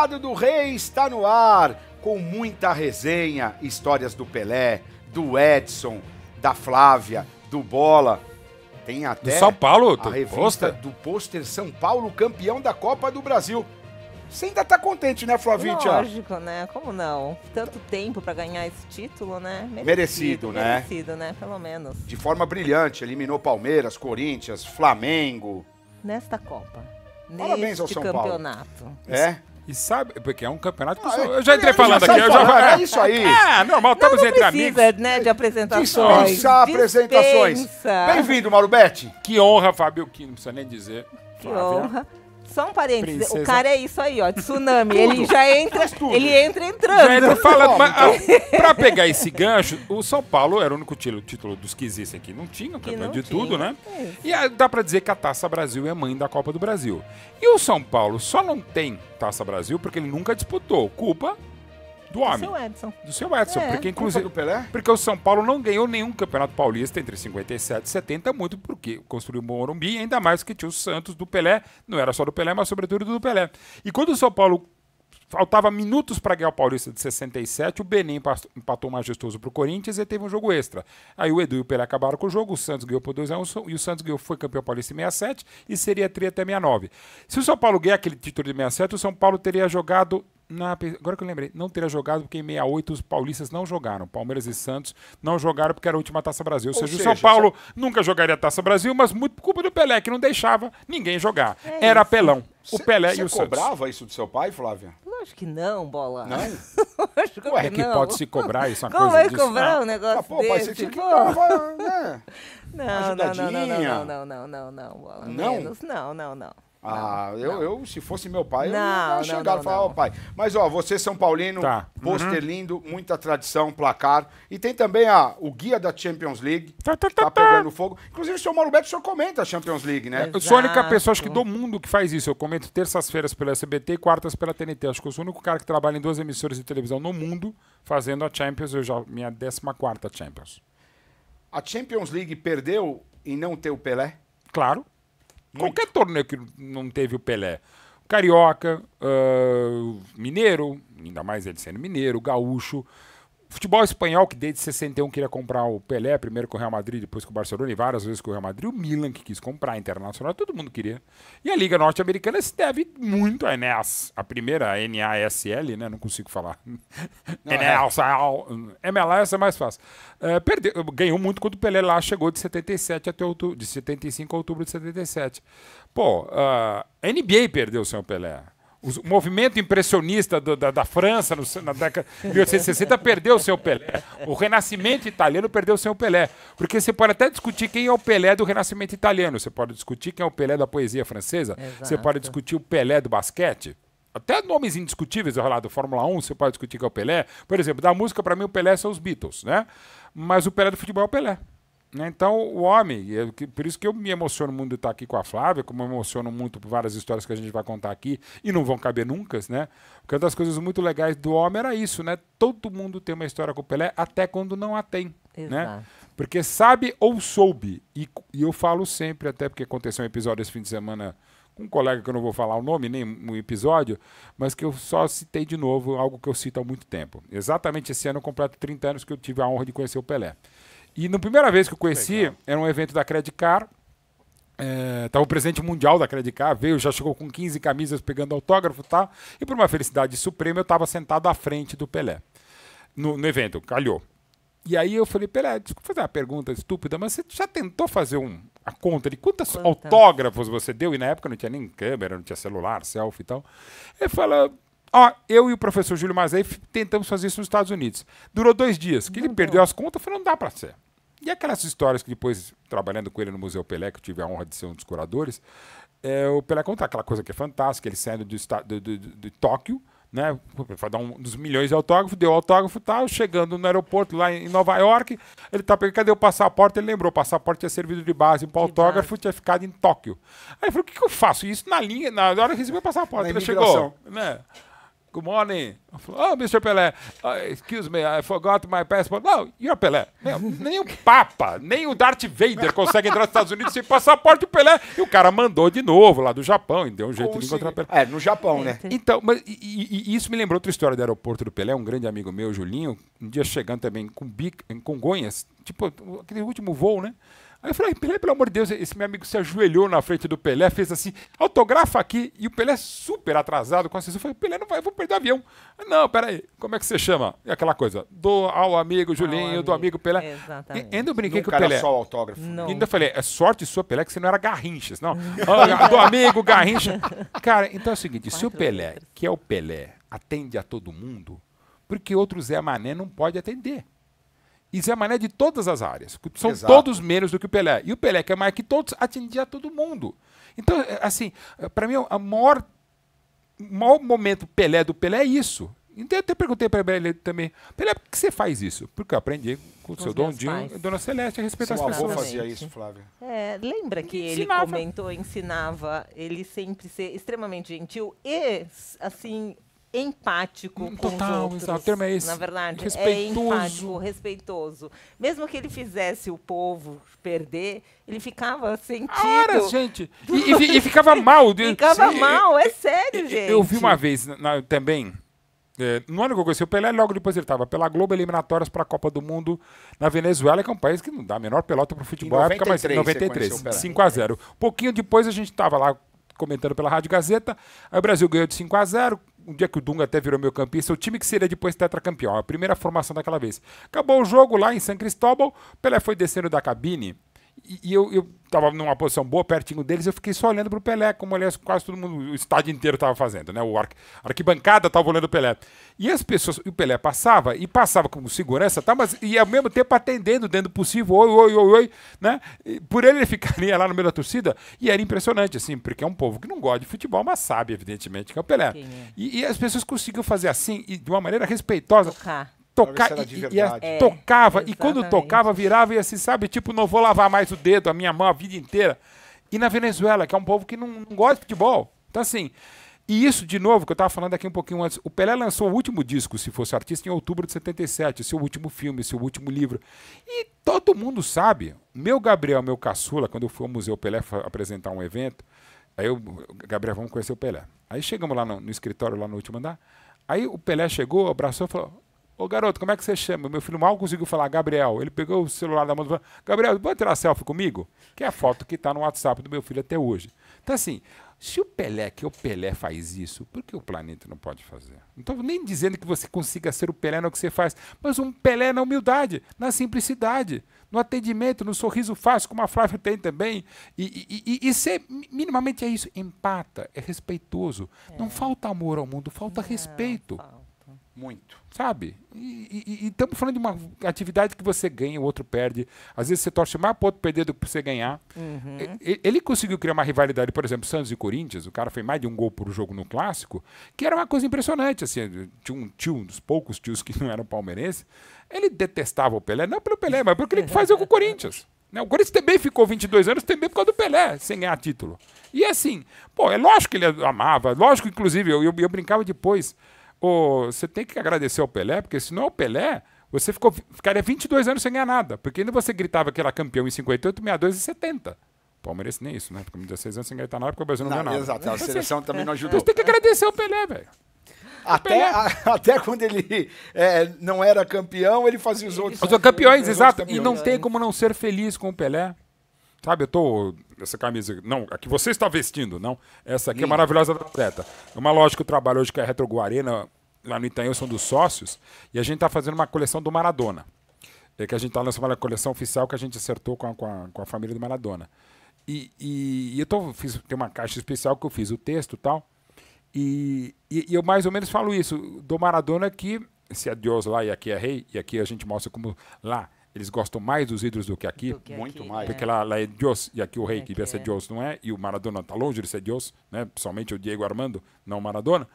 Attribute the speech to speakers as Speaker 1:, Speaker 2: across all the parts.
Speaker 1: Legado do Rei está no ar, com muita resenha, histórias do Pelé, do Edson, da Flávia, do Bola. Tem até
Speaker 2: do São Paulo,
Speaker 1: a revista do pôster São Paulo, campeão da Copa do Brasil. Você ainda tá contente, né, Flavinha?
Speaker 3: Lógico, né? Como não? Tanto tempo pra ganhar esse título, né?
Speaker 1: Merecido, né?
Speaker 3: Merecido, né? Pelo menos.
Speaker 1: De forma brilhante, eliminou Palmeiras, Corinthians, Flamengo.
Speaker 3: Nesta Copa.
Speaker 1: Parabéns ao São
Speaker 3: campeonato.
Speaker 1: Paulo. É?
Speaker 2: E sabe, porque é um campeonato que eu já entrei falando aqui.
Speaker 1: É isso aí.
Speaker 2: É, normal, estamos entre amigos.
Speaker 3: Não precisa, né, de apresentações.
Speaker 1: Dispensa apresentações. Bem-vindo, Mauro Betti.
Speaker 2: Que honra, Fábio, que não precisa nem dizer.
Speaker 3: Que honra. Só um parênteses,
Speaker 2: Princesa.
Speaker 3: o cara é isso aí, ó, tsunami. Ele já entra, ele entra entrando.
Speaker 2: Já entra falando, mas, pra pegar esse gancho, o São Paulo era o único título dos que existem aqui. Não tinha, o campeão de tudo, né? E dá pra dizer que a Taça Brasil é mãe da Copa do Brasil. E o São Paulo só não tem Taça Brasil porque ele nunca disputou. Culpa do homem. Do seu Edson. Porque, inclusive,
Speaker 1: do Pelé?
Speaker 2: Porque o São Paulo não ganhou nenhum campeonato paulista entre 57 e 70, muito porque construiu o Morumbi, ainda mais que tinha o Santos do Pelé, não era só do Pelé, mas sobretudo do Pelé. E quando o São Paulo faltava minutos para ganhar o Paulista de 67, o Benem empatou majestoso pro Corinthians e teve um jogo extra. Aí o Edu e o Pelé acabaram com o jogo, o Santos ganhou por 2-1 e o Santos foi campeão paulista em 67 e seria tri até 69. Se o São Paulo ganhar aquele título de 67, o São Paulo teria jogado... Agora que eu lembrei, não teria jogado porque em 68 os paulistas não jogaram. Palmeiras e Santos não jogaram porque era a última Taça Brasil. Ou seja, o São Paulo nunca jogaria a Taça Brasil, mas muito por culpa do Pelé, que não deixava ninguém jogar. Era apelão. O Pelé e o Santos.
Speaker 1: Você cobrava isso do seu pai, Flávia?
Speaker 3: Lógico que não, Bola.
Speaker 1: Não?
Speaker 3: Lógico
Speaker 2: Ué,
Speaker 3: que não.
Speaker 2: pode se cobrar isso, uma
Speaker 3: Como
Speaker 2: coisa
Speaker 3: vai
Speaker 2: disso?
Speaker 3: cobrar um negócio
Speaker 1: Pô, pai, você
Speaker 3: desse?
Speaker 1: tinha que dar, né?
Speaker 3: Não, Bola.
Speaker 1: Não?
Speaker 3: Menos. Não.
Speaker 1: Eu, se fosse meu pai, eu
Speaker 3: Não,
Speaker 1: ia chegar e falar, ó, pai. Mas, ó, você São Paulino, pôster lindo, muita tradição, placar. E tem também o guia da Champions League, tá pegando fogo. Inclusive, o senhor Mauro Betti, o senhor comenta a Champions League, né?
Speaker 2: Eu sou a única pessoa, acho que do mundo que faz isso. Eu comento terças-feiras pela SBT e quartas pela TNT. Acho que eu sou o único cara que trabalha em 2 emissoras de televisão no mundo fazendo a Champions. Minha 14ª Champions.
Speaker 1: A Champions League perdeu em não ter o Pelé?
Speaker 2: Claro. Qualquer torneio que não teve o Pelé. Carioca, mineiro, ainda mais ele sendo mineiro, gaúcho. Futebol espanhol, que desde 61 queria comprar o Pelé, primeiro com o Real Madrid, depois com o Barcelona e várias vezes com o Real Madrid. O Milan, que quis comprar, Internacional, todo mundo queria. E a Liga Norte-Americana se deve muito à NAS, a primeira, a NASL, né? Não consigo falar. MLS é mais fácil. Ganhou muito quando o Pelé lá chegou de 77 até de 75 a outubro de 77. Pô, a NBA perdeu sem o Pelé. O movimento impressionista da França na década de 1860 perdeu o seu Pelé. O Renascimento italiano perdeu o seu Pelé. Porque você pode até discutir quem é o Pelé do Renascimento italiano. Você pode discutir quem é o Pelé da poesia francesa. Exato. Você pode discutir o Pelé do basquete. Até nomes indiscutíveis, do Fórmula 1, você pode discutir quem é o Pelé. Por exemplo, da música, para mim, o Pelé são os Beatles, né? Mas o Pelé do futebol é o Pelé. Então, o homem, por isso que eu me emociono muito de estar aqui com a Flávia, como eu me emociono muito por várias histórias que a gente vai contar aqui e não vão caber nunca, né? Porque uma das coisas muito legais do homem era isso, né? Todo mundo tem uma história com o Pelé, até quando não a tem, né? Porque sabe ou soube, e eu falo sempre, até porque aconteceu um episódio esse fim de semana com um colega que eu não vou falar o nome, nem um episódio, mas que eu só citei de novo, algo que eu cito há muito tempo. Exatamente esse ano eu completo 30 anos que eu tive a honra de conhecer o Pelé. E na primeira vez que eu conheci, era um evento da Credicar, estava o presidente mundial da Credicar, já chegou com 15 camisas pegando autógrafo, tá? E por uma felicidade suprema, eu estava sentado à frente do Pelé, no evento, calhou. E aí eu falei, Pelé, desculpa fazer uma pergunta estúpida, mas você já tentou fazer a conta de quantos autógrafos você deu? E na época não tinha nem câmera, não tinha celular, selfie e tal. Ele falou... eu e o professor Júlio Mazei tentamos fazer isso nos Estados Unidos. Durou 2 dias, que ele perdeu as contas, falou, não dá pra ser. E aquelas histórias que depois, trabalhando com ele no Museu Pelé, que eu tive a honra de ser um dos curadores, o Pelé conta aquela coisa que é fantástica, ele saindo de Tóquio, né, para dar um dos milhões de autógrafos, deu autógrafo e tal, chegando no aeroporto lá em Nova York, ele tá pegando, cadê o passaporte? Ele lembrou, o passaporte tinha servido de base para o autógrafo, tinha ficado em Tóquio. Aí ele falou, o que eu faço? Isso na hora que recebi o passaporte, ele chegou, né? good morning. Oh, Mr. Pelé, excuse me, I forgot my passport. No, you're Pelé. Nem o Papa, nem o Darth Vader consegue entrar nos Estados Unidos sem passaporte, o Pelé. E o cara mandou de novo lá do Japão e deu um jeito de encontrar o Pelé.
Speaker 1: No Japão, né?
Speaker 2: Então, mas, e isso me lembrou outra história do aeroporto do Pelé, um grande amigo meu, Julinho, um dia chegando também em Congonhas, tipo, aquele último voo, né? Aí eu falei, Pelé, pelo amor de Deus, esse meu amigo se ajoelhou na frente do Pelé, fez assim, autografa aqui, e o Pelé super atrasado com a sessão. Eu falei, Pelé, não vai, eu vou perder o avião. Não, peraí, como é que você chama? E aquela coisa, ao amigo Julinho, do amigo Pelé.
Speaker 3: Exatamente.
Speaker 2: Ainda eu brinquei com o
Speaker 1: Pelé.
Speaker 2: Pelé.
Speaker 1: Só autógrafo.
Speaker 3: Não.
Speaker 2: E ainda falei, é sorte sua, Pelé, que você não era Garrinchas, não. Do amigo Garrincha. Cara, então é o seguinte, se o Pelé, que é o Pelé, atende a todo mundo, porque outro Zé Mané não pode atender. E Zé Mané de todas as áreas. São todos menos do que o Pelé. E o Pelé, que é mais que todos, atendia a todo mundo. Então, assim, para mim, o maior momento Pelé do Pelé é isso. Então, eu até perguntei para ele também, Pelé, por que você faz isso? Porque eu aprendi com o seu Dondinho e Dona Celeste a respeitar as pessoas.
Speaker 1: Seu avô fazia isso, Flávio.
Speaker 3: Lembra que ele comentou, ensinava ele sempre ser extremamente gentil e, assim, empático com os outros.
Speaker 2: O termo é esse.
Speaker 3: Na verdade,
Speaker 2: respeitoso.
Speaker 3: É empático, respeitoso. Mesmo que ele fizesse o povo perder, ele ficava sentido.
Speaker 2: Horas, gente. E ficava mal.
Speaker 3: Ficava mal, é sério, gente.
Speaker 2: Eu vi uma vez também, no ano que eu conheci o Pelé, logo depois ele estava pela Globo, eliminatórias para a Copa do Mundo na Venezuela, que é um país que não dá a menor pelota para o futebol.
Speaker 1: Em
Speaker 2: 93, 5-0. Pouquinho depois a gente estava lá comentando pela Rádio Gazeta, aí o Brasil ganhou de 5-0, um dia que o Dunga até virou meio campista, o time que seria depois tetracampeão, a primeira formação daquela vez. Acabou o jogo lá em São Cristóbal, Pelé foi descendo da cabine, e eu estava numa posição boa, pertinho deles, eu fiquei só olhando para o Pelé, como aliás quase todo mundo, o estádio inteiro estava fazendo, né? A arquibancada estava olhando o Pelé. E as pessoas, o Pelé passava com segurança, tá? Mas e ao mesmo tempo atendendo dentro do possível, oi, né? E por ele ficaria lá no meio da torcida, e era impressionante, assim, porque é um povo que não gosta de futebol, mas sabe, evidentemente, que é o Pelé. E as pessoas conseguiam fazer assim, e de uma maneira respeitosa. Tocava, e quando tocava, virava e assim, sabe, tipo, não vou lavar mais o dedo, a minha mão a vida inteira. E na Venezuela, que é um povo que não gosta de futebol. Então, assim, e isso, de novo, que eu estava falando aqui um pouquinho antes, o Pelé lançou o último disco, se fosse artista, em outubro de 77, seu último filme, seu último livro. E todo mundo sabe, meu Gabriel, meu caçula, quando eu fui ao Museu Pelé apresentar um evento, aí Gabriel, vamos conhecer o Pelé. Aí chegamos lá no escritório, lá no último andar, aí o Pelé chegou, abraçou e falou, ô garoto, como é que você chama? Meu filho mal conseguiu falar Gabriel. Ele pegou o celular da mão e falou, Gabriel, pode tirar selfie comigo? Que é a foto que está no WhatsApp do meu filho até hoje. Então assim, se o Pelé faz isso, por que o planeta não pode fazer? Não estou nem dizendo que você consiga ser o Pelé no que você faz, mas um Pelé na humildade, na simplicidade, no atendimento, no sorriso fácil, como a Flávia tem também. E ser minimamente é isso, empata, é respeitoso. Não falta amor ao mundo, falta respeito.
Speaker 1: Muito.
Speaker 2: Sabe? E estamos falando de uma atividade que você ganha, o outro perde. Às vezes você torce mais para o outro perder do que para você ganhar. Ele conseguiu criar uma rivalidade, por exemplo, Santos e Corinthians. O cara fez mais de um gol por jogo no Clássico, que era uma coisa impressionante. Assim, tinha um tio, um dos poucos tios que não eram palmeirenses. Ele detestava o Pelé, não pelo Pelé, mas porque ele fazia com o Corinthians. O Corinthians também ficou 22 anos, também por causa do Pelé, sem ganhar título. E assim, é lógico que ele amava, lógico, inclusive, eu brincava depois. Você tem que agradecer ao Pelé, porque se não é o Pelé, você ficaria 22 anos sem ganhar nada. Porque ainda você gritava que era campeão em 58, 62 e 70. Palmeirense nem isso, né? Porque com 16 anos sem gritar nada, porque o Brasil não ganhou nada.
Speaker 1: Exato, a seleção também não ajudou.
Speaker 2: Você tem que agradecer ao Pelé, velho.
Speaker 1: Até quando ele não era campeão, ele fazia os outros.
Speaker 2: Os campeões, exato. E não tem como não ser feliz com o Pelé. Sabe, essa camisa, não, a que você está vestindo, não, essa aqui é maravilhosa da atleta. É uma loja que eu trabalho hoje, que é a Retro Arena, lá no Itaim, são dos sócios, e a gente está fazendo uma coleção do Maradona. Que a gente está lançando uma coleção oficial que a gente acertou com a família do Maradona. E tem uma caixa especial que eu fiz o texto e tal, e eu mais ou menos falo isso, do Maradona que, se é Deus lá e aqui é rei, e aqui a gente mostra como lá, eles gostam mais dos ídolos do que aqui.
Speaker 1: Muito mais.
Speaker 2: Porque lá é Deus, e aqui o rei que devia ser Deus não é, e o Maradona está longe de ser Deus, né? Principalmente o Diego Armando, não o Maradona.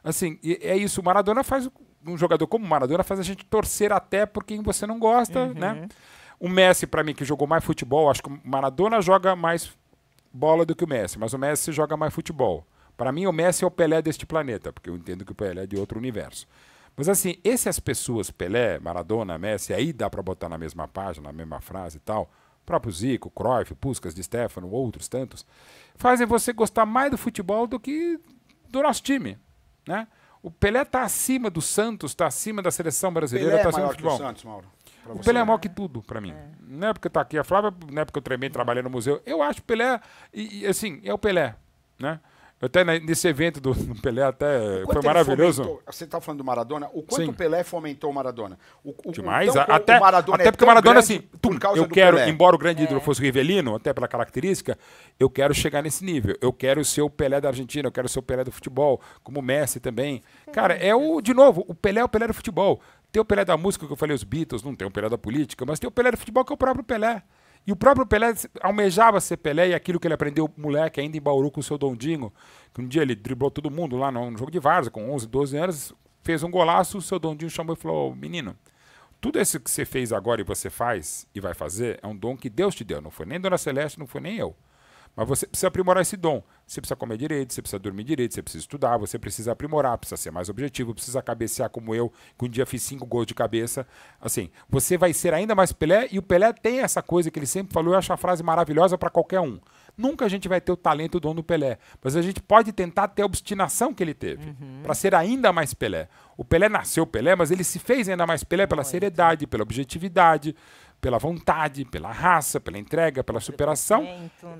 Speaker 2: Assim, é isso, o Maradona faz, um jogador como o Maradona faz a gente torcer até por quem você não gosta, né? O Messi, para mim, que jogou mais futebol, acho que o Maradona joga mais bola do que o Messi, mas o Messi joga mais futebol. Para mim, o Messi é o Pelé deste planeta, porque eu entendo que o Pelé é de outro universo. Mas assim, essas pessoas, Pelé, Maradona, Messi, aí dá para botar na mesma página, na mesma frase e tal, o próprio Zico, Cruyff, Puskás, Di Stefano, outros tantos, fazem você gostar mais do futebol do que do nosso time, né? O Pelé está acima do Santos, está acima da seleção brasileira, está acima do futebol.
Speaker 1: Que o Santos, Mauro,
Speaker 2: o Pelé é maior que tudo para mim. Não é porque está aqui a Flávia, não é porque eu também trabalhei no museu. Eu acho o Pelé, assim, é o Pelé, né? Eu até nesse evento do Pelé até foi maravilhoso.
Speaker 1: Você está falando do Maradona. O quanto o Pelé fomentou o Maradona?
Speaker 2: Demais. Então, até porque o Maradona, assim, eu quero, embora o grande ídolo fosse o Rivelino, até pela característica, eu quero chegar nesse nível. Eu quero ser o Pelé da Argentina, eu quero ser o Pelé do futebol, como o Messi também. Cara, de novo, o Pelé é o Pelé do futebol. Tem o Pelé da música, que eu falei, os Beatles, não tem o Pelé da política, mas tem o Pelé do futebol, que é o próprio Pelé. E o próprio Pelé almejava ser Pelé, e aquilo que ele aprendeu, moleque, ainda em Bauru com o seu Dondinho, que um dia ele driblou todo mundo lá no jogo de várzea, com 11, 12 anos, fez um golaço, o seu Dondinho chamou e falou, menino, tudo isso que você fez agora e você faz e vai fazer é um dom que Deus te deu, não foi nem Dona Celeste, não foi nem eu. Mas você precisa aprimorar esse dom. Você precisa comer direito, você precisa dormir direito, você precisa estudar, você precisa aprimorar, precisa ser mais objetivo, precisa cabecear como eu, que um dia fiz 5 gols de cabeça. Assim, você vai ser ainda mais Pelé, e o Pelé tem essa coisa que ele sempre falou, eu acho a frase maravilhosa para qualquer um. Nunca a gente vai ter o talento, o dom do Pelé, mas a gente pode tentar ter a obstinação que ele teve, para ser ainda mais Pelé. O Pelé nasceu Pelé, mas ele se fez ainda mais Pelé pela seriedade, pela objetividade, pela vontade, pela raça, pela entrega, pela superação,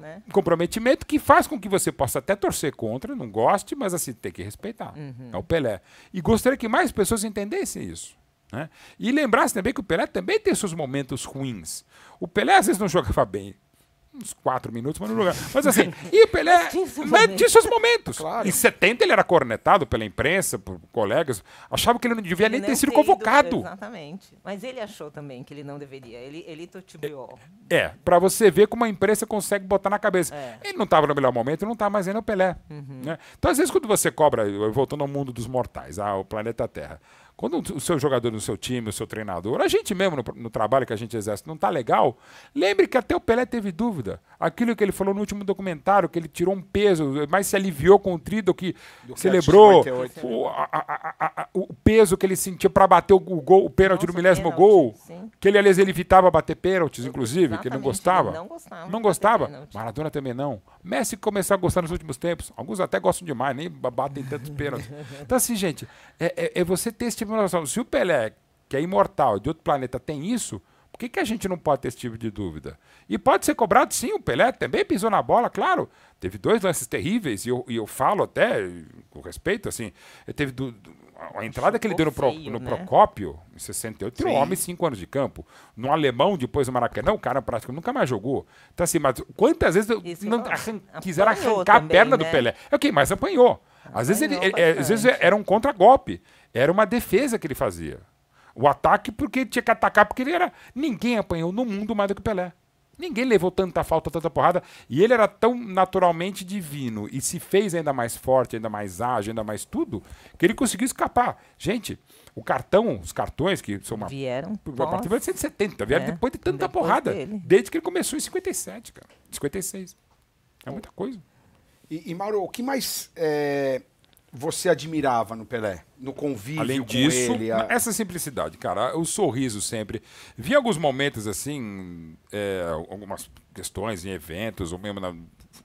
Speaker 2: né? Comprometimento que faz com que você possa até torcer contra, não goste, mas assim, tem que respeitar. É o Pelé. E gostaria que mais pessoas entendessem isso, né? E lembrassem também que o Pelé também tem seus momentos ruins. O Pelé às vezes não jogava bem, uns 4 minutos, mas no lugar. Mas assim, e o Pelé tinha seus momentos. Claro. Em 70 ele era cornetado pela imprensa, por colegas, achava que ele não devia nem ter sido convocado.
Speaker 3: Exatamente. Mas ele achou também que ele não deveria. Ele totibiou.
Speaker 2: Pra você ver como a imprensa consegue botar na cabeça. Ele não estava no melhor momento, não estava mais ainda o Pelé. Né? Então, às vezes, quando você cobra, voltando ao mundo dos mortais, o planeta Terra, quando o seu jogador do seu time, o seu treinador, a gente mesmo no trabalho que a gente exerce não está legal, lembre que até o Pelé teve dúvida. Aquilo que ele falou no último documentário, que ele tirou um peso, mas se aliviou com o tri do que celebrou, o peso que ele sentia para bater o gol, o pênalti do milésimo gol, que ele, aliás, ele evitava bater pênaltis, inclusive, que ele não gostava. Não gostava. Maradona também não. Messi começou a gostar nos últimos tempos. Alguns até gostam demais, nem batem tantos pênaltis. Então, assim, gente, é você ter esse tipo de noção. Se o Pelé, que é imortal, de outro planeta, tem isso, por que a gente não pode ter esse tipo de dúvida? E pode ser cobrado, sim, o Pelé também pisou na bola, claro. Teve 2 lances terríveis, e eu falo até, com respeito, assim, ele teve a entrada que ele deu no Procópio, em 68, tirou homem 5 anos de campo. No Alemão, depois do Maracanã, o cara praticamente nunca mais jogou. Então, assim, mas quantas vezes quiseram arrancar também, a perna do Pelé? É o que mais apanhou. Às vezes era um contragolpe, era uma defesa que ele fazia. O ataque, porque ele tinha que atacar, porque ele era... Ninguém apanhou no mundo mais do que o Pelé. Ninguém levou tanta falta, tanta porrada. E ele era tão naturalmente divino e se fez ainda mais forte, ainda mais ágil, ainda mais tudo, que ele conseguiu escapar. Gente, os cartões que são
Speaker 3: vieram
Speaker 2: a partir de 170, vieram depois de tanta porrada. Desde que ele começou em 57, cara. 56. É muita coisa.
Speaker 1: E Mauro, o que mais você admirava no Pelé? No convívio
Speaker 2: Além disso, com ele? Essa simplicidade, cara. O sorriso sempre. Vi alguns momentos, assim, algumas questões em eventos, ou mesmo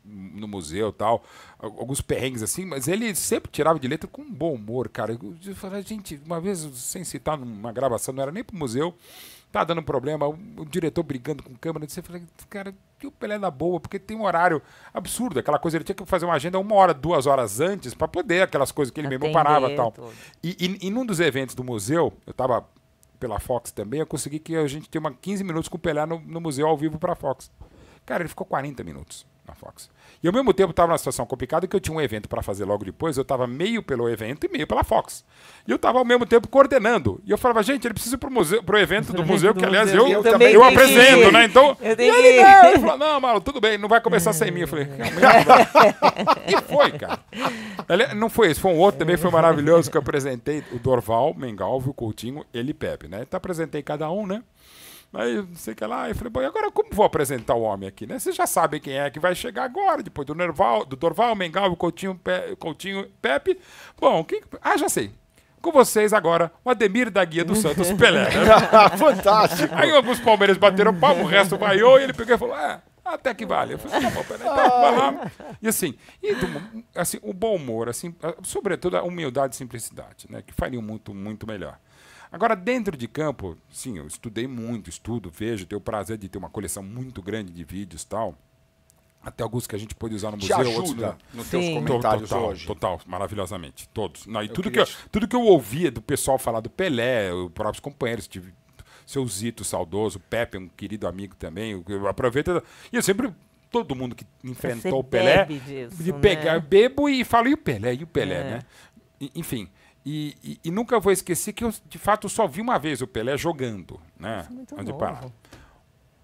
Speaker 2: no museu e tal, alguns perrengues assim, mas ele sempre tirava de letra com um bom humor, cara. Eu falei, gente, uma vez, sem citar numa gravação, não era nem pro museu, tá dando problema, o diretor brigando com câmera, eu falei, cara, que o Pelé na boa, porque tem um horário absurdo, aquela coisa, ele tinha que fazer uma agenda 1 hora, 2 horas antes, para poder, aquelas coisas que ele mesmo parava e tal. E num dos eventos do museu, eu tava pela Fox também, eu consegui que a gente tenha 15 minutos com o Pelé no museu ao vivo pra Fox. Cara, ele ficou 40 minutos na Fox. E ao mesmo tempo estava numa situação complicada que eu tinha um evento para fazer logo depois, eu estava meio pelo evento e meio pela Fox. E eu estava ao mesmo tempo coordenando. E eu falava, gente, ele precisa ir pro evento do museu, que aliás eu apresento, né? Então, ele falou, não, Mauro, tudo bem, não vai começar sem mim. Eu falei, e foi, cara. Não foi esse, foi um outro também, foi maravilhoso, que eu apresentei o Dorval, Mengalvio, o Coutinho, ele e Pepe, né? Então apresentei cada um, né? Aí, não sei o que lá. Eu falei, bom, e agora como vou apresentar o homem aqui, né? Vocês já sabem quem é que vai chegar agora, depois do Dorval, Mengal, Coutinho, Pepe. Bom, já sei. Com vocês agora, o Ademir da Guia do Santos Pelé.
Speaker 1: Fantástico.
Speaker 2: Aí alguns palmeirenses bateram palmo, o resto vaiou, e ele pegou e falou, até que vale. Eu falei, tá bom, Pelé, então, vai lá. E assim, o bom humor, assim, sobretudo a humildade e simplicidade, né? Que fariam muito, muito melhor. Agora, dentro de campo, sim, eu estudei muito, vejo, tenho o prazer de ter uma coleção muito grande de vídeos e tal. Até alguns que a gente pôde usar no museu.
Speaker 1: Te ajuda nos teus comentários hoje.
Speaker 2: Total, maravilhosamente. Todos. Não, e tudo que eu ouvia do pessoal falar do Pelé, os próprios companheiros, tive seu Zito saudoso, Pepe, um querido amigo também, eu aproveito. E eu sempre, todo mundo que enfrentou o Pelé, de pegar, bebo e falo, e o Pelé, né? Enfim. E nunca vou esquecer que eu, de fato, só vi uma vez o Pelé jogando, né?
Speaker 3: Isso é muito
Speaker 2: Onde
Speaker 3: novo.
Speaker 2: parar.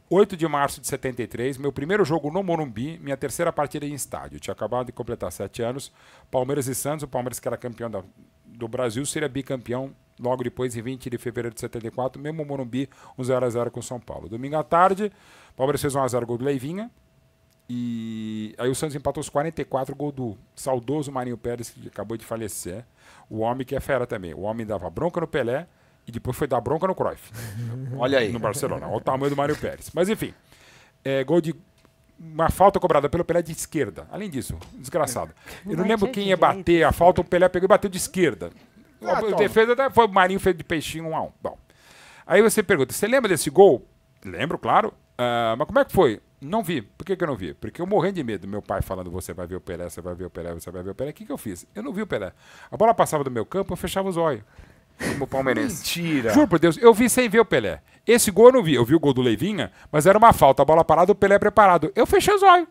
Speaker 2: 8 de março de 73, meu primeiro jogo no Morumbi, minha terceira partida em estádio. Eu tinha acabado de completar 7 anos. Palmeiras e Santos, o Palmeiras que era campeão do Brasil, seria bicampeão logo depois, em 20 de fevereiro de 74, mesmo Morumbi, 0-0 com São Paulo. Domingo à tarde, o Palmeiras fez 1-0 gol do Leivinha. E aí o Santos empatou os 44, gol do saudoso Marinho Pérez, que acabou de falecer. O homem que é fera também. O homem dava bronca no Pelé, e depois foi dar bronca no Cruyff.
Speaker 1: Olha aí.
Speaker 2: No Barcelona. Olha o tamanho do Mário Pérez. Mas, enfim. Gol de uma falta cobrada pelo Pelé de esquerda. Além disso, desgraçado. Eu não lembro quem ia bater a falta. O Pelé pegou e bateu de esquerda. A defesa foi o Marinho, fez de peixinho 1-1. Bom. Aí você pergunta, você lembra desse gol? Lembro, claro. Mas como é que foi? Não vi. Por que eu não vi? Porque eu morrendo de medo. Meu pai falando, você vai ver o Pelé, você vai ver o Pelé, você vai ver o Pelé. O que eu fiz? Eu não vi o Pelé. A bola passava do meu campo, eu fechava os olhos. Como palmeirense.
Speaker 1: Mentira.
Speaker 2: Juro por Deus, eu vi sem ver o Pelé. Esse gol eu não vi. Eu vi o gol do Leivinha, mas era uma falta. A bola parada, o Pelé preparado. Eu fechei os olhos.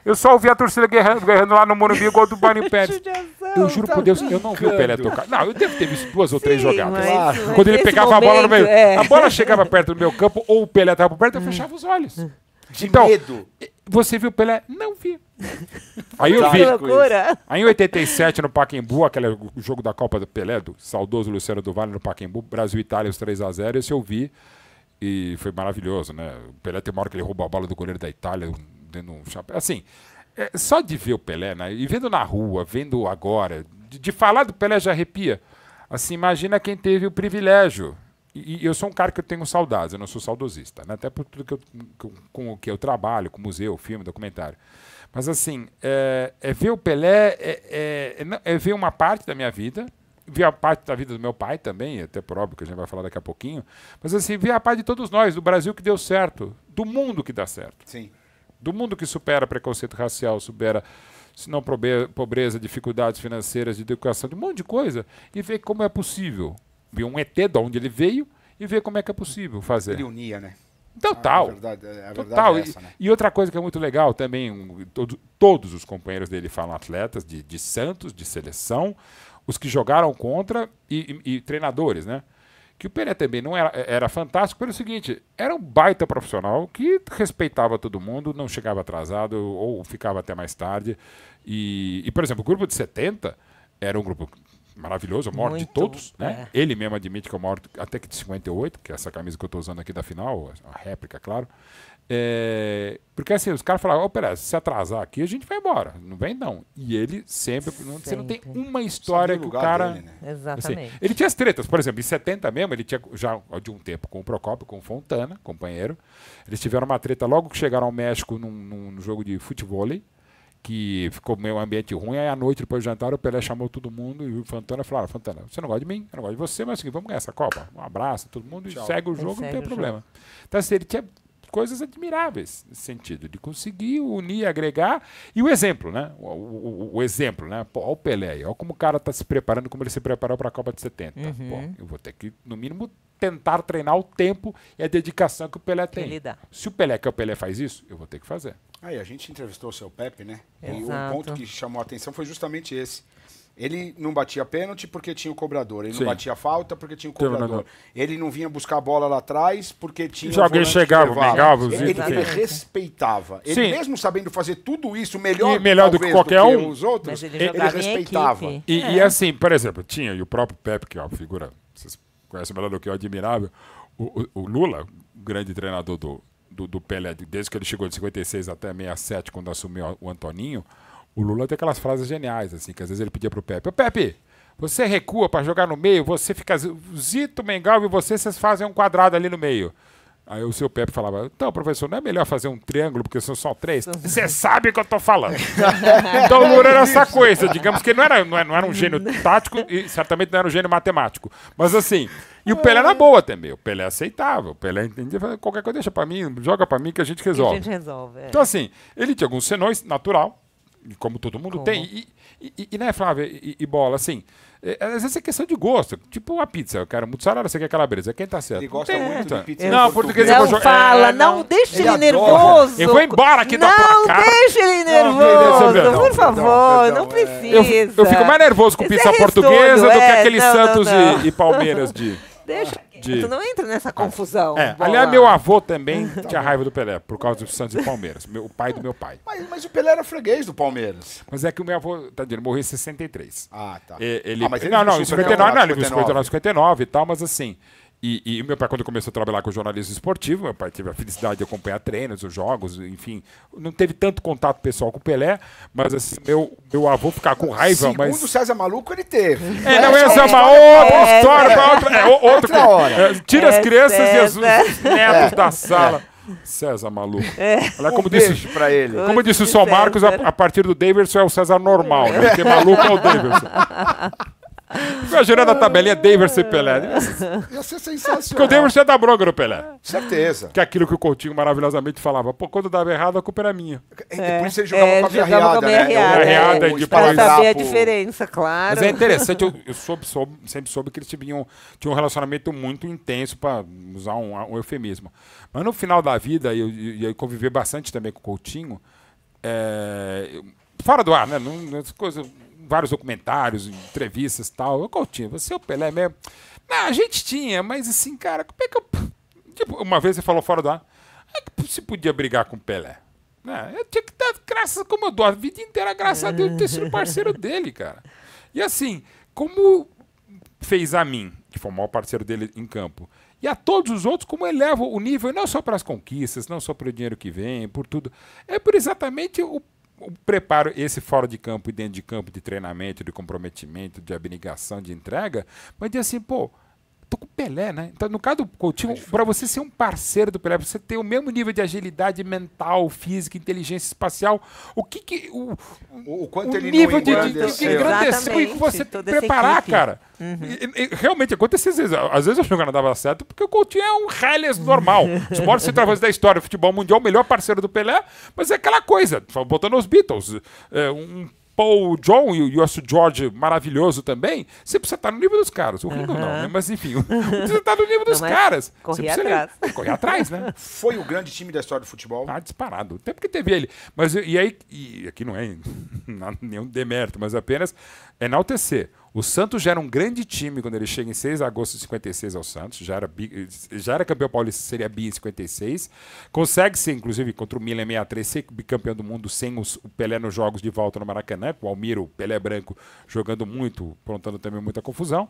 Speaker 2: Eu só ouvi a torcida guerreando lá no Morumbi, o gol do Marinho Pérez. Eu juro por Deus, eu não vi o Pelé tocar. Não, eu devo ter visto 2 ou 3 jogadas.
Speaker 3: Mas
Speaker 2: quando ele pegava a bola no meio. A bola chegava perto do meu campo, ou o Pelé estava por perto, eu fechava os olhos.
Speaker 1: De medo.
Speaker 2: Você viu o Pelé? Não vi. Aí eu vi. Aí em 87, no Pacaembu, aquele jogo da Copa do Pelé, do saudoso Luciano do Vale no Pacaembu, Brasil e Itália, os 3-0, esse eu vi. E foi maravilhoso, né? O Pelé tem uma hora que ele rouba a bola do goleiro da Itália, dentro de um chapéu. Assim, só de ver o Pelé, né? E vendo na rua, vendo agora, de falar do Pelé já arrepia. Assim, imagina quem teve o privilégio. E eu sou um cara que eu tenho saudades, eu não sou saudosista, né? Até por tudo com o que eu trabalho, com museu, filme, documentário. Mas assim, ver o Pelé é ver uma parte da minha vida, ver a parte da vida do meu pai também, até por óbvio que a gente vai falar daqui a pouquinho, mas assim, ver a parte de todos nós, do Brasil que deu certo, do mundo que dá certo.
Speaker 1: Sim.
Speaker 2: Do mundo que supera preconceito racial, supera, se não pobreza, dificuldades financeiras, de educação, de um monte de coisa, e ver como é possível. Ver um ET de onde ele veio e ver como é que é possível fazer.
Speaker 1: Ele unia, né?
Speaker 2: Total.
Speaker 1: A verdade
Speaker 2: total.
Speaker 1: É essa, né?
Speaker 2: E outra coisa que é muito legal também, todos os companheiros dele falam atletas de Santos, de seleção, os que jogaram contra e treinadores, né? Que o Pelé também não era fantástico pelo seguinte, era um baita profissional que respeitava todo mundo, não chegava atrasado ou ficava até mais tarde. E por exemplo, o grupo de 70 era um grupo maravilhoso, o maior de todos, né? Ele mesmo admite que é o maior até que de 58, que é essa camisa que eu estou usando aqui da final, a réplica, claro. Porque assim, os caras falavam, Pelé, se atrasar aqui, a gente vai embora. Não vem, não. E ele sempre. Você não tem uma história que o cara.
Speaker 3: Dele, né? Exatamente.
Speaker 2: Assim, ele tinha as tretas, por exemplo, em 70 mesmo, ele tinha já de um tempo com o Procópio, com o Fontana, companheiro. Eles tiveram uma treta logo que chegaram ao México num jogo de futebol, que ficou meio ambiente ruim, aí à noite, depois do jantar, o Pelé chamou todo mundo e o Fontana falou, Fontana, você não gosta de mim, eu não gosto de você, mas assim, vamos ganhar essa Copa, um abraço, todo mundo, e segue o jogo, não tem problema. Então assim, ele tinha coisas admiráveis nesse sentido, de conseguir unir, agregar, e o exemplo, né? O exemplo, né? Pô, olha o Pelé, olha como o cara está se preparando, como ele se preparou para a Copa de 70. Pô, eu vou ter que, no mínimo, tentar treinar o tempo e a dedicação que o Pelé tem. Se o Pelé faz isso, eu vou ter que fazer.
Speaker 1: Aí, a gente entrevistou o seu Pepe, né?
Speaker 3: Exato.
Speaker 1: E o ponto que chamou a atenção foi justamente esse. Ele não batia pênalti porque tinha o cobrador. Ele não batia falta porque tinha o cobrador. Ele não vinha buscar a bola lá atrás porque tinha
Speaker 2: já alguém chegava, negava,
Speaker 1: ele respeitava. Ele mesmo sabendo fazer tudo isso melhor
Speaker 2: do que qualquer um,
Speaker 1: os outros, ele respeitava.
Speaker 2: E assim, por exemplo, tinha, e o próprio Pepe, que é uma figura, vocês conhecem melhor do que eu, admirável, o Lula, grande treinador do Pelé, desde que ele chegou de 56 até 67, quando assumiu o Antoninho, o Lula tem aquelas frases geniais, assim, que às vezes ele pedia pro Pepe: ô Pepe, você recua para jogar no meio, você fica Zito, Mengal e vocês fazem um quadrado ali no meio. Aí o seu Pepe falava: então, professor, não é melhor fazer um triângulo, porque são só 3? Você sabe o que eu tô falando. Então o Lula era essa coisa, digamos que ele não era um gênio tático e certamente não era um gênio matemático. Mas assim, e o Pelé era boa também, o Pelé aceitava, o Pelé entendia, qualquer coisa deixa pra mim, joga pra mim que a gente resolve.
Speaker 3: A gente resolve,
Speaker 2: Então assim, ele tinha alguns senões, natural, como todo mundo tem, e né, Flávia, e Bola, assim, às vezes é questão de gosto, tipo uma pizza, eu quero mussarela, você quer calabresa, quem tá certo?
Speaker 1: Ele gosta muito de pizza.
Speaker 2: Não, português
Speaker 3: não fala, não deixa ele nervoso.
Speaker 2: Eu vou embora aqui da tua cara.
Speaker 3: Não deixa ele nervoso, por favor, não precisa.
Speaker 2: Eu fico mais nervoso com pizza portuguesa do que aquele Santos e Palmeiras de...
Speaker 3: Deixa quieto, não entra nessa confusão.
Speaker 2: Aliás, meu avô também tinha raiva do Pelé, por causa do Santos e Palmeiras, o pai do meu pai.
Speaker 1: Mas o Pelé era freguês do Palmeiras.
Speaker 2: Mas é que o meu avô, ele morreu em 63.
Speaker 1: Ah, tá.
Speaker 2: Mas não, em 59, não, ele viu 59, 59 e tal, mas assim... E meu pai, quando começou a trabalhar com jornalismo esportivo, meu pai teve a felicidade de acompanhar treinos, os jogos, enfim. Não teve tanto contato pessoal com o Pelé, mas assim, meu avô ficava com raiva.
Speaker 1: Segundo o César Maluco, ele teve.
Speaker 2: Não, essa é uma outra história. Outra hora. Tira as crianças e os netos da sala. César Maluco. Olha, como disse
Speaker 1: pra ele.
Speaker 2: Como disse o São Marcos, a partir do Davidson é o César normal, né? Porque maluco é o Davidson. Imaginando a tabelinha Davidson e Pelé.
Speaker 1: Ia ser sensacional.
Speaker 2: Porque o Davidson ia dar bronca no Pelé.
Speaker 1: Certeza.
Speaker 2: Que é aquilo que o Coutinho maravilhosamente falava. Pô, quando dava errado, a culpa era minha.
Speaker 1: Por isso ele jogava com a meia arreada, né?
Speaker 2: Arreada de
Speaker 3: pra saber a diferença, claro.
Speaker 2: Mas é interessante, eu sempre soube que eles tinham um relacionamento muito intenso, para usar um eufemismo. Mas no final da vida, e eu convivi bastante também com o Coutinho, fora do ar, né? Coisas... vários documentários, entrevistas e tal. Eu Coutinho, você é o Pelé mesmo? Não, a gente tinha, mas assim, cara, como é que eu... Tipo, uma vez você falou fora do ar, que se podia brigar com o Pelé? Eu tinha que dar graças, como eu dou a vida inteira, graças a Deus de ter sido parceiro dele, cara. E assim, como fez a mim, que foi o maior parceiro dele em campo, e a todos os outros, como eleva o nível, não só para as conquistas, não só pelo dinheiro que vem, por tudo, é por exatamente o preparo esse fora de campo e dentro de campo, de treinamento, de comprometimento, de abnegação, de entrega, mas de assim, pô, tô com o Pelé, né? Então, no caso do Coutinho, para você ser um parceiro do Pelé, você ter o mesmo nível de agilidade mental, física, inteligência espacial, o
Speaker 1: quanto ele
Speaker 2: nível
Speaker 1: não engrandeceu.
Speaker 2: E que você preparar, cara. E realmente acontece às vezes o jogo não dava certo porque o Coutinho é um Hellas normal. Os maiores centroavantes da história do futebol mundial, o melhor parceiro do Pelé, mas é aquela coisa, botando os Beatles, um Paul John e o George maravilhoso também, você precisa estar no nível dos caras. O Ringo não, né? Mas enfim, você está no nível dos caras.
Speaker 3: Correr atrás.
Speaker 2: Correr atrás, né?
Speaker 1: Foi o grande time da história do futebol.
Speaker 2: Disparado. Até porque teve ele. Mas e aqui não é nenhum demérito, mas apenas enaltecer. O Santos já era um grande time quando ele chega em 6 de agosto de 56 ao Santos. Já era campeão paulista, seria bi em 56. Consegue ser, inclusive, contra o Milan em 63, ser bicampeão do mundo sem o Pelé nos jogos de volta no Maracanã. O Almiro, o Pelé branco, jogando muito, aprontando também muita confusão.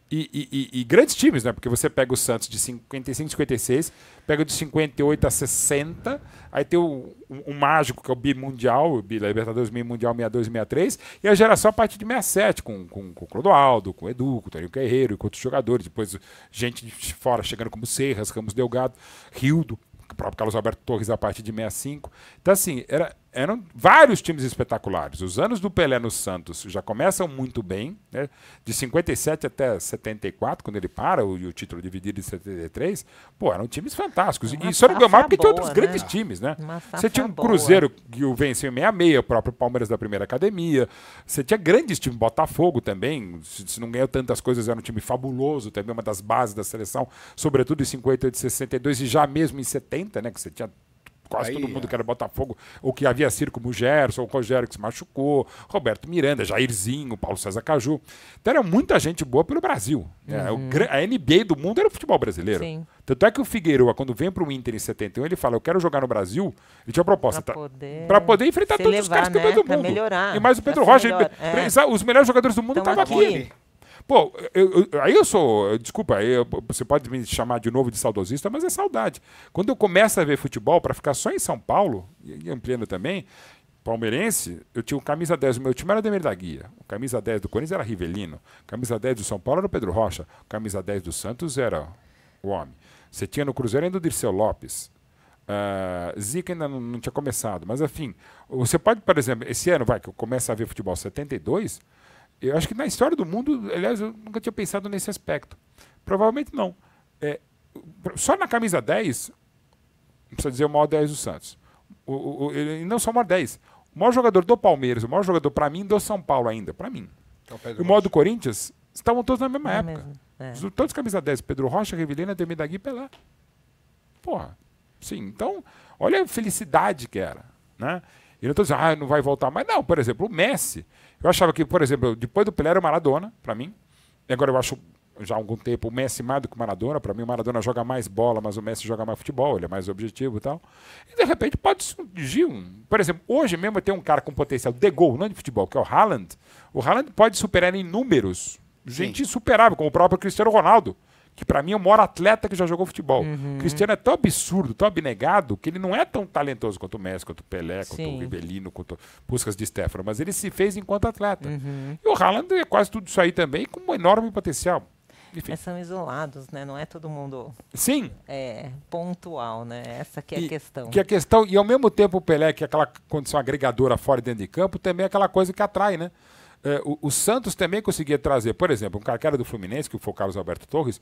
Speaker 2: E grandes times, né? Porque você pega o Santos de 55 a 56, pega de 58 a 60, aí tem o mágico, que é o bimundial, o Libertadores Mundial 62 e 63, e a geração a partir de 67, com o Clodoaldo, com o Edu, com o Toninho Guerreiro e com outros jogadores, depois gente de fora chegando como Serras, Ramos Delgado, Rildo, o próprio Carlos Alberto Torres a partir de 65. Então, assim, eram vários times espetaculares. Os anos do Pelé no Santos já começam muito bem, né? De 57 até 74, quando ele para, e o título dividido em 73, eram times fantásticos. E isso era o maior porque tinha outros grandes times, né? Você tinha um Cruzeiro que o venceu em 66, o próprio Palmeiras da primeira academia. Você tinha grandes times, Botafogo também, se não ganhou tantas coisas, era um time fabuloso também, uma das bases da seleção, sobretudo em 58 e 62, e já mesmo em 70, né? Que você tinha quase todo mundo que era Botafogo, ou que havia sido como o Gerson, ou o Rogério que se machucou, Roberto Miranda, Jairzinho, Paulo César Caju. Então era muita gente boa pelo Brasil. A NBA do mundo era o futebol brasileiro.
Speaker 3: Sim.
Speaker 2: Tanto é que o Figueiredo, quando vem para o Inter em 71, ele fala, eu quero jogar no Brasil. Ele tinha uma proposta para poder enfrentar todos os caras campeões do mundo.
Speaker 3: Melhorar,
Speaker 2: e mais o Pedro Rocha. Os melhores jogadores do mundo estavam aqui. Pô, aí eu sou... Desculpa, você pode me chamar de novo de saudosista, mas é saudade. Quando eu começo a ver futebol, para ficar só em São Paulo, e ampliando também, palmeirense, eu tinha o camisa 10 do meu time, era Ademir da Guia. O camisa 10 do Corinthians era Rivelino. O camisa 10 do São Paulo era o Pedro Rocha. O camisa 10 do Santos era o homem. Você tinha no Cruzeiro ainda o Dirceu Lopes. Zica ainda não tinha começado. Mas, enfim, você pode, por exemplo, esse ano, que eu começo a ver futebol 72, eu acho que na história do mundo, aliás, eu nunca tinha pensado nesse aspecto. Provavelmente não. Só na camisa 10, não precisa dizer o maior 10 do Santos. E não só o maior 10. O maior jogador do Palmeiras, o maior jogador, para mim, do São Paulo ainda, para mim. O maior do Corinthians, estavam todos na mesma época. Todos camisa 10, Pedro Rocha, Rivelino, Ademir da Guia e Pelé. Porra. Sim, então, olha a felicidade que era, né? E não estou dizendo, não vai voltar mais. Não, por exemplo, o Messi. Eu achava que, por exemplo, depois do Pelé era o Maradona, para mim. E agora eu acho, já há algum tempo, o Messi mais do que o Maradona. Para mim, o Maradona joga mais bola, mas o Messi joga mais futebol, ele é mais objetivo e tal. E, de repente, pode surgir Por exemplo, hoje mesmo tem um cara com potencial de gol, não de futebol, que é o Haaland. O Haaland pode superar em números gente insuperável, como o próprio Cristiano Ronaldo, que para mim é o maior atleta que já jogou futebol. O Cristiano é tão absurdo, tão abnegado, que ele não é tão talentoso quanto o Messi, quanto o Pelé, quanto o Rivelino, quanto o Puskás de Stefano, mas ele se fez enquanto atleta. E o Haaland é quase tudo isso aí também, com um enorme potencial.
Speaker 3: Enfim. Mas são isolados, né? Não é todo mundo pontual, né? Essa que é a questão.
Speaker 2: Que a questão, e ao mesmo tempo o Pelé, que é aquela condição agregadora fora e dentro de campo, também é aquela coisa que atrai, né? O Santos também conseguia trazer, por exemplo, um cara que era do Fluminense, que foi o Carlos Alberto Torres,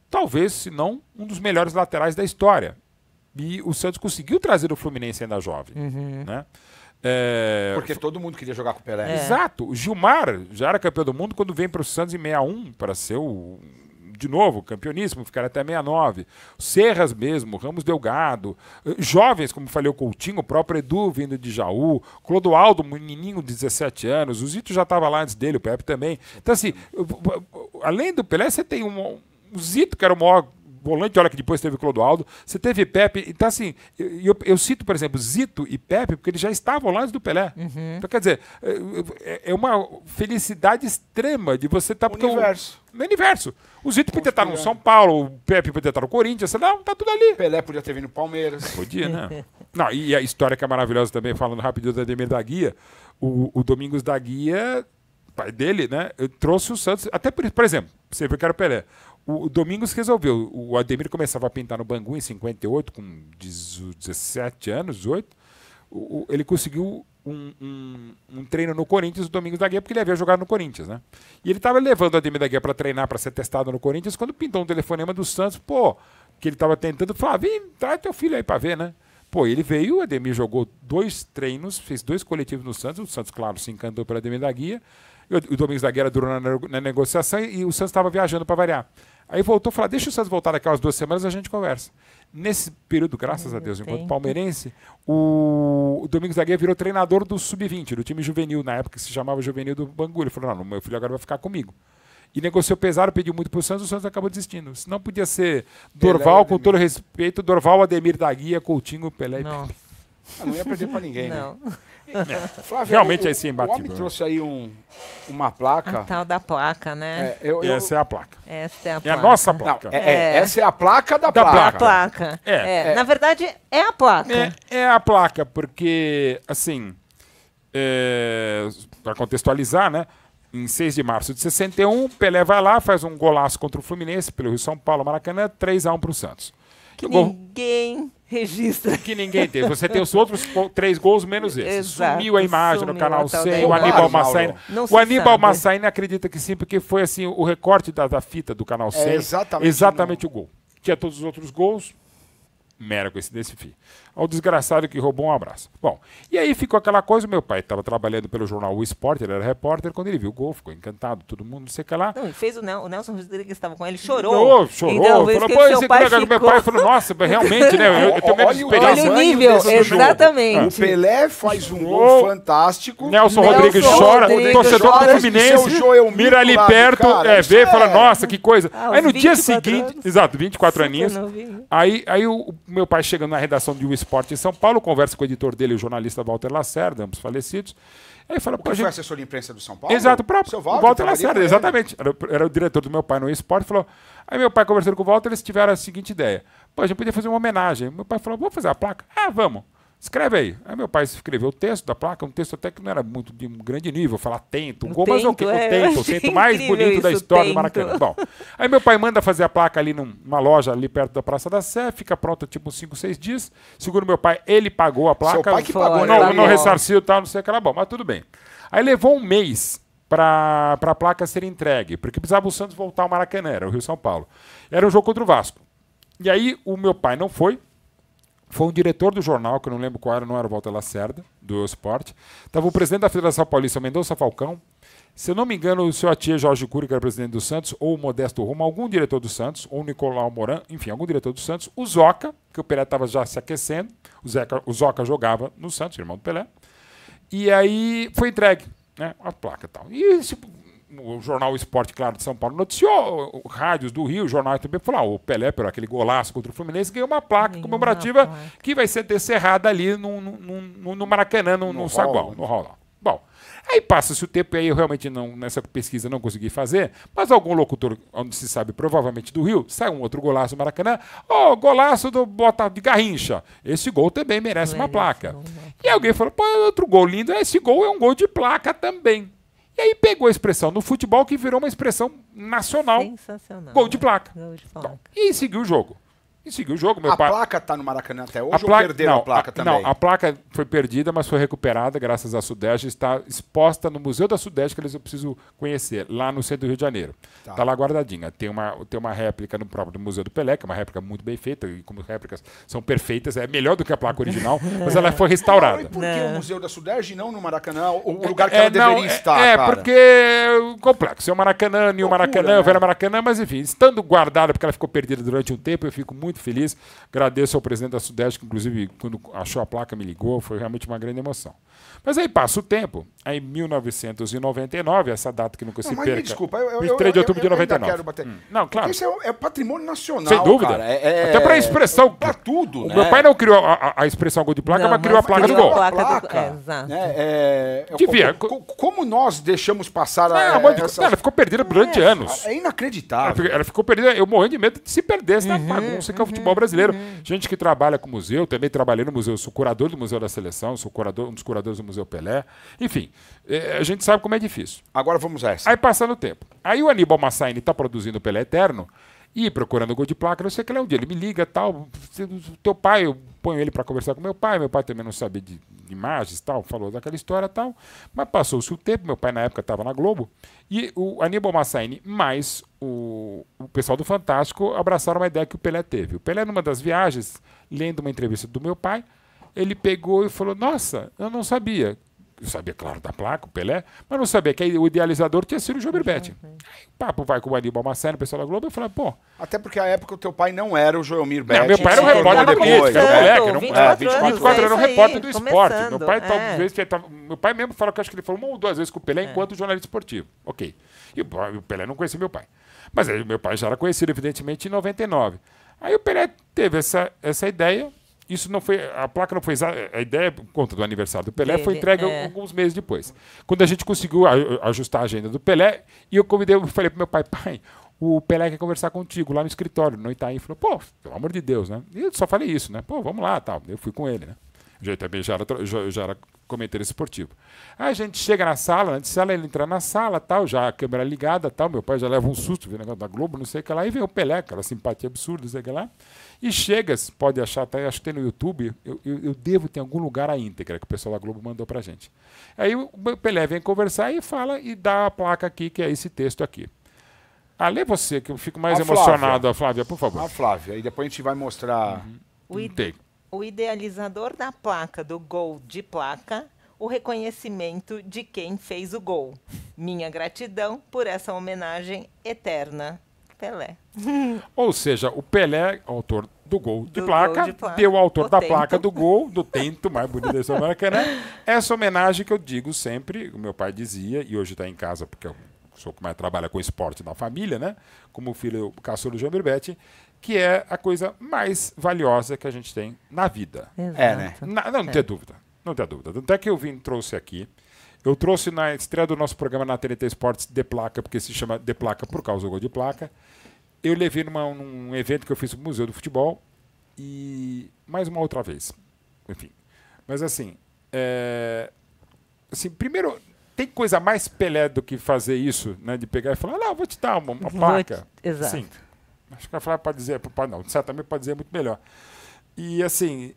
Speaker 2: talvez, se não, um dos melhores laterais da história. E o Santos conseguiu trazer o Fluminense ainda jovem. Né?
Speaker 1: Porque todo mundo queria jogar com o Pelé.
Speaker 2: Exato. O Gilmar já era campeão do mundo quando vem para o Santos em 61 para ser de novo, campeoníssimo, ficar até 69. Serras mesmo, Ramos Delgado, jovens, como falei, o Coutinho, o próprio Edu vindo de Jaú, Clodoaldo, menininho de 17 anos, o Zito já estava lá antes dele, o Pepe também. Então, assim, além do Pelé, você tem o Zito, que era o maior volante, olha que depois teve o Clodoaldo, você teve Pepe, então assim, eu cito, por exemplo, Zito e Pepe, porque eles já estavam lá antes do Pelé. Então, quer dizer, é uma felicidade extrema de você estar... No universo. O Zito podia estar no São Paulo, o Pepe podia estar no Corinthians, não, tá tudo ali.
Speaker 1: Pelé podia ter vindo no Palmeiras.
Speaker 2: Podia, né? Não, e a história que é maravilhosa também, falando rapidinho do Ademir da Guia, o Domingos da Guia, pai dele, né, trouxe o Santos, até por exemplo, você viu que era o Pelé. O Domingos resolveu. O Ademir começava a pintar no Bangu em 58, com 17 anos, 18. Ele conseguiu um treino no Corinthians, o Domingos da Guia, porque ele havia jogado no Corinthians, né? E ele estava levando o Ademir da Guia para treinar, para ser testado no Corinthians, quando pintou um telefonema do Santos, que ele estava tentando, falou, vem, traz teu filho aí para ver, né? Ele veio, o Ademir jogou 2 treinos, fez 2 coletivos no Santos, o Santos, claro, se encantou pelo Ademir da Guia, o Domingos da Guia durou na negociação e o Santos estava viajando para variar. Aí voltou e falou, deixa o Santos voltar daqui umas 2 semanas, a gente conversa. Nesse período, graças a Deus, enquanto palmeirense, o Domingos da Guia virou treinador do Sub-20, do time juvenil, na época que se chamava Juvenil do Bangu. Ele falou, não, meu filho agora vai ficar comigo. E negociou pesado, pediu muito pro Santos, o Santos acabou desistindo. Senão podia ser Dorval, com todo respeito, Dorval, Ademir da Guia, Coutinho, Pelé e Pepe.
Speaker 1: Não ia perder para ninguém,
Speaker 3: não.
Speaker 1: Né? Flávio,
Speaker 2: realmente é assim, imbatível.
Speaker 1: O homem trouxe aí uma placa.
Speaker 3: A tal da placa, né?
Speaker 2: Essa é a placa.
Speaker 3: Essa é a
Speaker 2: placa. É a nossa placa.
Speaker 1: Não, essa é a placa da placa.
Speaker 3: A placa. Na verdade, é a placa.
Speaker 2: É a placa, porque, assim, para contextualizar, né? Em 6 de março de 61, Pelé vai lá, faz um golaço contra o Fluminense, pelo Rio São Paulo, Maracanã, 3-1 pro Santos.
Speaker 3: Ninguém registra.
Speaker 2: Que ninguém teve. Você tem os outros 3 gols menos esse.
Speaker 3: Exato,
Speaker 2: sumiu a imagem no canal 100, o Aníbal Massaína. O Aníbal Massaína acredita que sim, porque foi assim o recorte da fita do canal 100. Exatamente o gol. Tinha todos os outros gols. Mera coincidência, enfim. Ao desgraçado que roubou, um abraço. Bom, e aí ficou aquela coisa, meu pai estava trabalhando pelo jornal O Esporte, ele era repórter, quando ele viu o gol, ficou encantado, todo mundo, não sei o que lá.
Speaker 3: Não, ele fez o Nelson Rodrigues estava com ele, chorou.
Speaker 2: Chorou, então, falou, pô, esse pai meu pai falou, nossa, realmente, né, eu tenho menos experiência.
Speaker 3: Olha o nível, exatamente.
Speaker 1: O Pelé faz um gol fantástico.
Speaker 2: Nelson Rodrigues chora, o torcedor do Fluminense mira ali perto, vê e fala, nossa, que coisa. Aí no dia seguinte, exato, 24 aninhos, aí o meu pai chega na redação de O Esporte, Esporte em São Paulo, conversa com o editor dele, o jornalista Walter Lacerda, ambos falecidos. Aí fala,
Speaker 1: foi assessor de imprensa do São Paulo?
Speaker 2: Exato, o próprio Walter Lacerda, exatamente. Era o diretor do meu pai no Esporte, falou... Aí meu pai conversando com o Walter, eles tiveram a seguinte ideia. Pô, a gente podia fazer uma homenagem. Meu pai falou, vamos fazer a placa? Ah, vamos. Escreve aí. Aí meu pai escreveu o texto da placa, um texto até que não era muito de um grande nível, falar tento, um gol, mas o tento mais bonito da história do Maracanã. Bom, aí meu pai manda fazer a placa ali numa loja ali perto da Praça da Sé, fica pronta tipo 5, 6 dias. Segundo meu pai, ele pagou a placa.
Speaker 1: Seu pai que pagou,
Speaker 2: não ressarciu e tal, não sei o que lá. Bom, mas tudo bem. Aí levou um mês para a placa ser entregue, porque precisava o Santos voltar ao Maracanã, era o Rio São Paulo. Era um jogo contra o Vasco. E aí o meu pai não foi. Foi um diretor do jornal, que eu não lembro qual era, não era o Walter Lacerda, do Esporte. Estava o presidente da Federação Paulista, Mendonça Falcão. Se eu não me engano, o seu Atia Jorge Cury, que era presidente do Santos, ou o Modesto Roma, algum diretor do Santos, ou o Nicolau Moran, enfim, algum diretor do Santos. O Zoca, que o Pelé estava já se aquecendo. O Zoca jogava no Santos, irmão do Pelé. E aí foi entregue, né, a placa e tal. E o jornal Esporte, claro, de São Paulo noticiou, rádios do Rio, o jornal também falou, o Pelé, por aquele golaço contra o Fluminense, ganhou uma placa comemorativa que vai ser descerrada ali no Maracanã, no saguão, no hall lá. Bom, aí passa-se o tempo, e aí eu realmente nessa pesquisa não consegui fazer, mas algum locutor, onde se sabe, provavelmente do Rio, sai um outro golaço do Maracanã, golaço do Bota de Garrincha, esse gol também merece uma placa. E alguém falou, pô, outro gol lindo, esse gol é um gol de placa também. E aí pegou a expressão no futebol que virou uma expressão nacional.
Speaker 3: Sensacional.
Speaker 2: Gol de placa.
Speaker 3: Gol de placa.
Speaker 2: Então, e seguiu o jogo.
Speaker 1: A placa está no Maracanã até hoje ou perderam a placa também?
Speaker 2: Não, a placa foi perdida, mas foi recuperada graças à Sudeste. Está exposta no Museu da Sudeste, que eu preciso conhecer, lá no centro do Rio de Janeiro. Está lá guardadinha. Tem uma réplica no próprio Museu do Pelé, que é uma réplica muito bem feita, e como réplicas são perfeitas, é melhor do que a placa original, mas ela foi restaurada.
Speaker 1: E por que o Museu da Sudeste e não no Maracanã, o lugar que ela deveria estar, cara?
Speaker 2: Porque complexo. É o Maracanã, o Maracanã, o velho Maracanã, mas enfim, estando guardada, porque ela ficou perdida durante um tempo, eu fico muito feliz. Agradeço ao presidente da Sudeste, que inclusive quando achou a placa me ligou, foi realmente uma grande emoção. Mas aí passa o tempo, aí em 1999, essa data que nunca se perca.
Speaker 1: Desculpa,
Speaker 2: 23 de outubro de 99.
Speaker 1: Quero bater.
Speaker 2: Não, claro.
Speaker 1: Porque isso é patrimônio nacional,
Speaker 2: sem dúvida.
Speaker 1: Cara.
Speaker 2: Até para a expressão.
Speaker 1: Para tudo, né?
Speaker 2: O meu pai não criou a expressão gol de placa, mas criou a placa do gol.
Speaker 3: Exato.
Speaker 2: Devia.
Speaker 1: Como nós deixamos passar
Speaker 2: ela ficou perdida durante anos.
Speaker 1: É inacreditável.
Speaker 2: Ela ficou perdida. Eu morri de medo de se perder essa bagunça que é o futebol brasileiro. Gente que trabalha com museu, também trabalhei no museu, sou curador do Museu da Seleção, sou um dos curadores do Museu Pelé. Enfim, a gente sabe como é difícil.
Speaker 1: Agora vamos a essa.
Speaker 2: Aí passando o tempo. Aí o Aníbal Massaini está produzindo o Pelé Eterno e procurando gol de placa, não sei o que lá, um dia ele me liga e tal, teu pai, eu ponho ele para conversar com meu pai também não sabia de imagens tal, falou daquela história e tal, mas passou-se o tempo, meu pai na época estava na Globo, e o Aníbal Massaini mais o pessoal do Fantástico abraçaram uma ideia que o Pelé teve. O Pelé, numa das viagens, lendo uma entrevista do meu pai, ele pegou e falou, nossa, eu não sabia. Eu sabia, claro, da placa, o Pelé, mas não sabia que o idealizador tinha sido o João Birbetti. Aí o papo vai com o Aníbal Massaini, o pessoal da Globo, e fala, pô...
Speaker 1: Até porque a época o teu pai não era o Joelmir Betti.
Speaker 2: Meu pai era um repórter da política, era um moleque, 24 era um repórter do esporte. Meu pai, talvez, meu pai mesmo falou que acho que ele falou 1 ou 2 vezes com o Pelé enquanto jornalista esportivo. Ok. E o Pelé não conhecia meu pai. Mas aí meu pai já era conhecido, evidentemente, em 99. Aí o Pelé teve essa ideia. Isso não foi, a placa não foi a ideia, por conta do aniversário do Pelé, foi entregue alguns meses depois. Quando a gente conseguiu ajustar a agenda do Pelé, e eu falei pro meu pai, o Pelé quer conversar contigo lá no escritório, no Itaim. Ele falou, pô, pelo amor de Deus, né? E eu só falei isso, né? Pô, vamos lá, tal. Eu fui com ele, né? Eu também já era comentarista esportivo. Aí a gente chega na sala, antes de ele entrar na sala, tal, já a câmera ligada, tal, meu pai já leva um susto, vê o negócio da Globo, não sei o que lá, e vem o Pelé, aquela simpatia absurda, não sei o que lá. E chega, pode achar, acho que tem no YouTube, eu devo ter em algum lugar a íntegra que o pessoal da Globo mandou pra gente. Aí o Pelé vem conversar e fala, e dá a placa aqui, que é esse texto aqui. Lê você, que eu fico mais emocionado. A Flávia, por favor.
Speaker 1: A Flávia, e depois a gente vai mostrar...
Speaker 3: O idealizador da placa do gol de placa, o reconhecimento de quem fez o gol. Minha gratidão por essa homenagem eterna. Pelé.
Speaker 2: Ou seja, o Pelé, autor do gol de placa, deu ao autor da placa do gol, do tento mais bonito desse Maracanã. Essa homenagem que eu digo sempre, o meu pai dizia, e hoje está em casa porque eu sou o que mais trabalha com esporte na família, né? Como filho caçula do João Birbetti, que é a coisa mais valiosa que a gente tem na vida.
Speaker 3: Exato.
Speaker 1: né?
Speaker 2: Não tem dúvida. Não tem dúvida. Tanto é que eu trouxe aqui. Eu trouxe na estreia do nosso programa na TNT Esportes de placa, porque se chama de placa por causa do gol de placa. Eu levei num evento que eu fiz no Museu do Futebol e mais uma outra vez. Enfim. Mas assim, primeiro, tem coisa mais Pelé do que fazer isso, né? De pegar e falar, não, vou te dar uma placa.
Speaker 3: Exato.
Speaker 2: Sim. Acho que a Flávia pode dizer, não, certamente pode dizer muito melhor. E assim,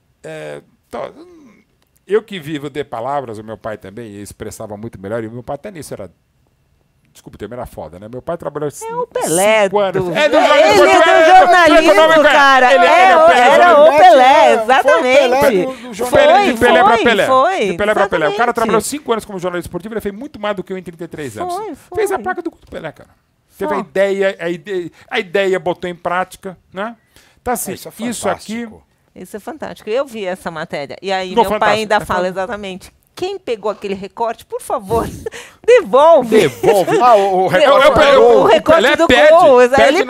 Speaker 2: eu que vivo de palavras, o meu pai também expressava muito melhor, e o meu pai até nisso era. Desculpa, o termo era foda, né? Meu pai trabalhou 5 anos.
Speaker 3: É o Pelé do
Speaker 2: jornalismo,
Speaker 3: cara. Era o Pelé, exatamente.
Speaker 2: De Pelé pra Pelé.
Speaker 3: Foi.
Speaker 2: De Pelé pra Pelé. O cara trabalhou 5 anos como jornalista esportivo, ele fez muito mais do que eu em 33 anos. Fez a placa do Pelé, cara. Teve a ideia, botou em prática, né? Tá assim, isso aqui...
Speaker 3: Isso é fantástico. Eu vi essa matéria. E aí meu pai ainda fala exatamente... Quem pegou aquele recorte, por favor, devolve.
Speaker 2: O
Speaker 3: recorte do gol. Ele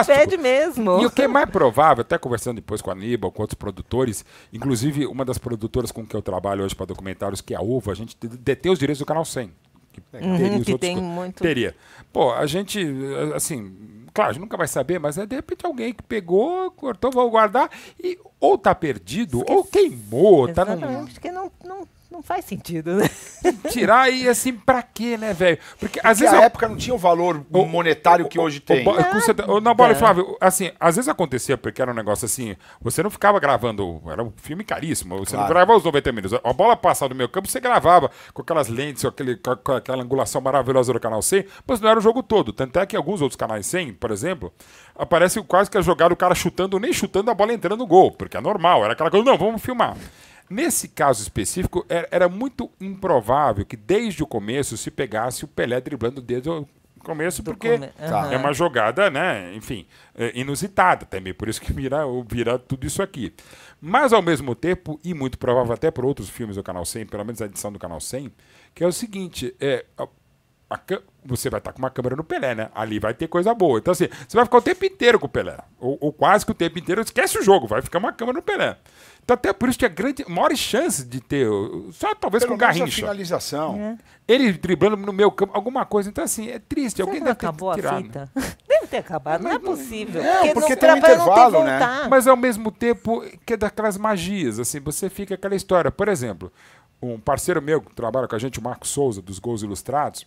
Speaker 3: pede mesmo.
Speaker 2: E o que é mais provável, até conversando depois com a Aníbal, com outros produtores, inclusive uma das produtoras com que eu trabalho hoje para documentários, que é a Uva, a gente detém os direitos do Canal 100.
Speaker 3: Que tem muito...
Speaker 2: Teria. Pô, a gente, assim, claro, a gente nunca vai saber, mas é de repente alguém que pegou, cortou, vou guardar, e ou tá perdido, ou queimou.
Speaker 3: Exatamente, porque não faz sentido, né?
Speaker 2: Tirar e assim, pra quê, né, velho? Porque às vezes
Speaker 1: na época não tinha o valor monetário que hoje tem.
Speaker 2: Na bola, Flávio, assim, às vezes acontecia porque era um negócio assim, você não ficava gravando, era um filme caríssimo, você não gravava os 90 minutos. A bola passava do meio campo, você gravava com aquelas lentes, com aquela angulação maravilhosa do Canal 100, mas não era o jogo todo. Tanto é que alguns outros canais 100, por exemplo, aparece quase que a jogada o cara chutando, nem chutando, a bola entrando no gol, porque é normal, era aquela coisa, não, vamos filmar. Nesse caso específico, era muito improvável que desde o começo se pegasse o Pelé driblando desde o começo, porque é uma jogada, né, enfim, inusitada também, por isso que vira tudo isso aqui. Mas, ao mesmo tempo, e muito provável até por outros filmes do Canal 100, pelo menos a edição do Canal 100, que é o seguinte, você vai estar com uma câmera no Pelé, né? Ali vai ter coisa boa. Então, assim, você vai ficar o tempo inteiro com o Pelé. Ou quase que o tempo inteiro, esquece o jogo, vai ficar uma câmera no Pelé. Então, até por isso que a maior chance de ter, só talvez com o Garrincha.
Speaker 1: Finalização.
Speaker 2: Ele driblando no meu campo, alguma coisa. Então, assim, é triste. Alguém deve ter
Speaker 3: acabou
Speaker 2: tirado.
Speaker 3: A fita? Deve ter acabado, não é possível.
Speaker 1: Porque tem um intervalo, né?
Speaker 2: Mas, ao mesmo tempo, que é daquelas magias, assim, você fica aquela história. Por exemplo, um parceiro meu que trabalha com a gente, o Marco Souza, dos Gols Ilustrados,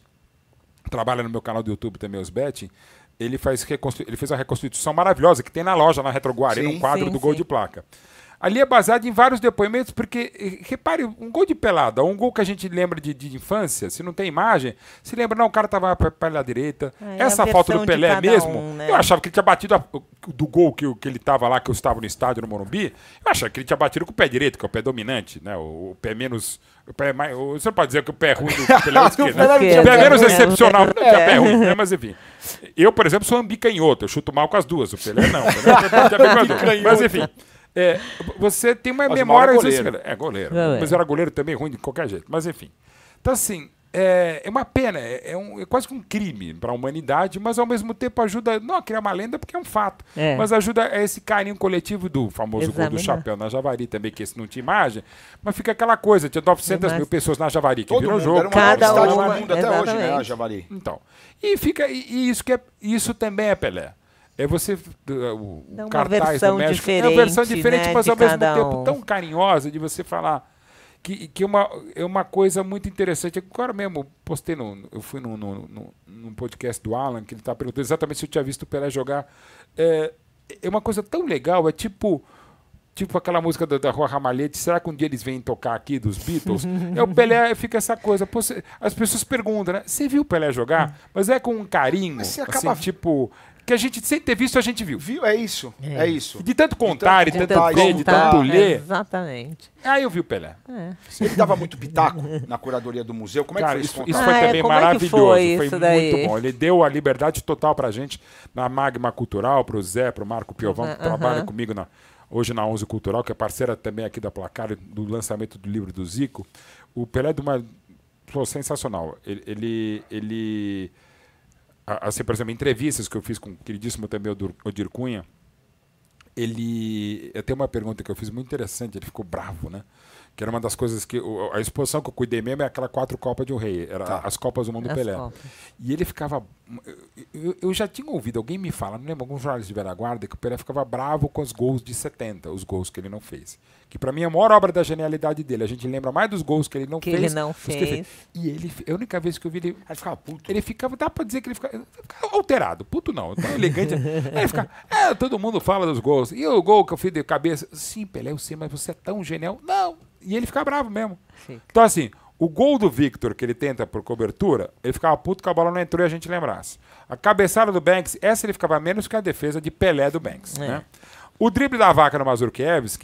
Speaker 2: trabalha no meu canal do YouTube também, os Betting, ele fez uma reconstituição maravilhosa que tem na loja, na Retroguari, no quadro do Gol de Placa. Ali é baseado em vários depoimentos, porque, repare, um gol de pelada, um gol que a gente lembra de infância, se não tem imagem, se lembra, não, o cara tava pela direita. Essa foto do Pelé mesmo, né? Eu achava que ele tinha batido do gol que ele tava lá, que eu estava no estádio no Morumbi, eu achava que ele tinha batido com o pé direito, que é o pé dominante, né? O pé menos... O pé mais, você não pode dizer que o pé é ruim do Pelé é o esquerdo, né? O pé menos excepcional, não tinha pé ruim, né? Mas enfim. Eu, por exemplo, sou ambicanhoto, eu chuto mal com as duas, o Pelé não. Mas enfim. Você tem uma memória... É goleiro. Mas era goleiro também, ruim de qualquer jeito. Mas enfim. Então, assim, é uma pena. É quase que um crime para a humanidade, mas ao mesmo tempo ajuda, não a criar uma lenda, porque é um fato, mas ajuda a esse carinho coletivo do famoso gol do chapéu na Javari também, que esse não tinha imagem, mas fica aquela coisa, tinha 900 mil pessoas na Javari que viram o jogo.
Speaker 1: Era o maior estádio do mundo até hoje, né, a Javari.
Speaker 2: Então, isso também é Pelé. É você o cartaz do México, é uma versão diferente, né, mas ao mesmo tempo tão carinhosa de você falar que é uma coisa muito interessante. Agora mesmo postei eu fui num podcast do Alan, que ele está perguntando exatamente se eu tinha visto o Pelé jogar. É uma coisa tão legal, é tipo aquela música da Rua Ramalhete, será que um dia eles vêm tocar aqui dos Beatles? O Pelé, fica essa coisa, as pessoas perguntam, né? Você viu o Pelé jogar? Mas é com um carinho, assim, tipo... Que a gente, sem ter visto, a gente viu.
Speaker 1: É isso.
Speaker 2: De tanto contar, de tanto ver, de tanto ler.
Speaker 3: Exatamente.
Speaker 2: Aí eu vi o Pelé.
Speaker 1: Ele dava muito pitaco na curadoria do museu. Como é que foi isso?
Speaker 2: Isso foi também maravilhoso. Foi muito bom. Ele deu a liberdade total pra gente na Magma Cultural, pro Zé, pro Marco Piovão, que trabalha comigo hoje na 11 Cultural, que é parceira também aqui da Placar, do lançamento do livro do Zico. O Pelé é de uma... sensacional. Ele assim, por exemplo, entrevistas que eu fiz com o queridíssimo também Odir Cunha, Eu tenho uma pergunta que eu fiz muito interessante, ele ficou bravo, né? Que era uma das coisas que... A exposição que eu cuidei mesmo é aquela 4 Copas de um Rei. Era as Copas do Mundo do Pelé. Copas. E ele ficava... Eu já tinha ouvido alguém me falar, não lembro, alguns jornalistas de velha guarda, que o Pelé ficava bravo com os gols de 70, os gols que ele não fez. Que pra mim é a maior obra da genialidade dele. A gente lembra mais dos gols que ele não fez.
Speaker 3: Ele não fez.
Speaker 2: E ele, a única vez que eu vi ele ficava puto. Ele ficava, dá pra dizer que ele ficava alterado. Puto não, tão elegante. Ele ficava, todo mundo fala dos gols. E o gol que eu fiz de cabeça? Sim, Pelé, eu sei, mas você é tão genial. Não. E ele fica bravo mesmo. Fica. Então, assim, o gol do Victor, que ele tenta por cobertura, ele ficava puto que a bola não entrou e a gente lembrasse. A cabeçada do Banks, essa ele ficava menos que a defesa de Pelé do Banks. Né? O drible da vaca no Mazurkiewicz,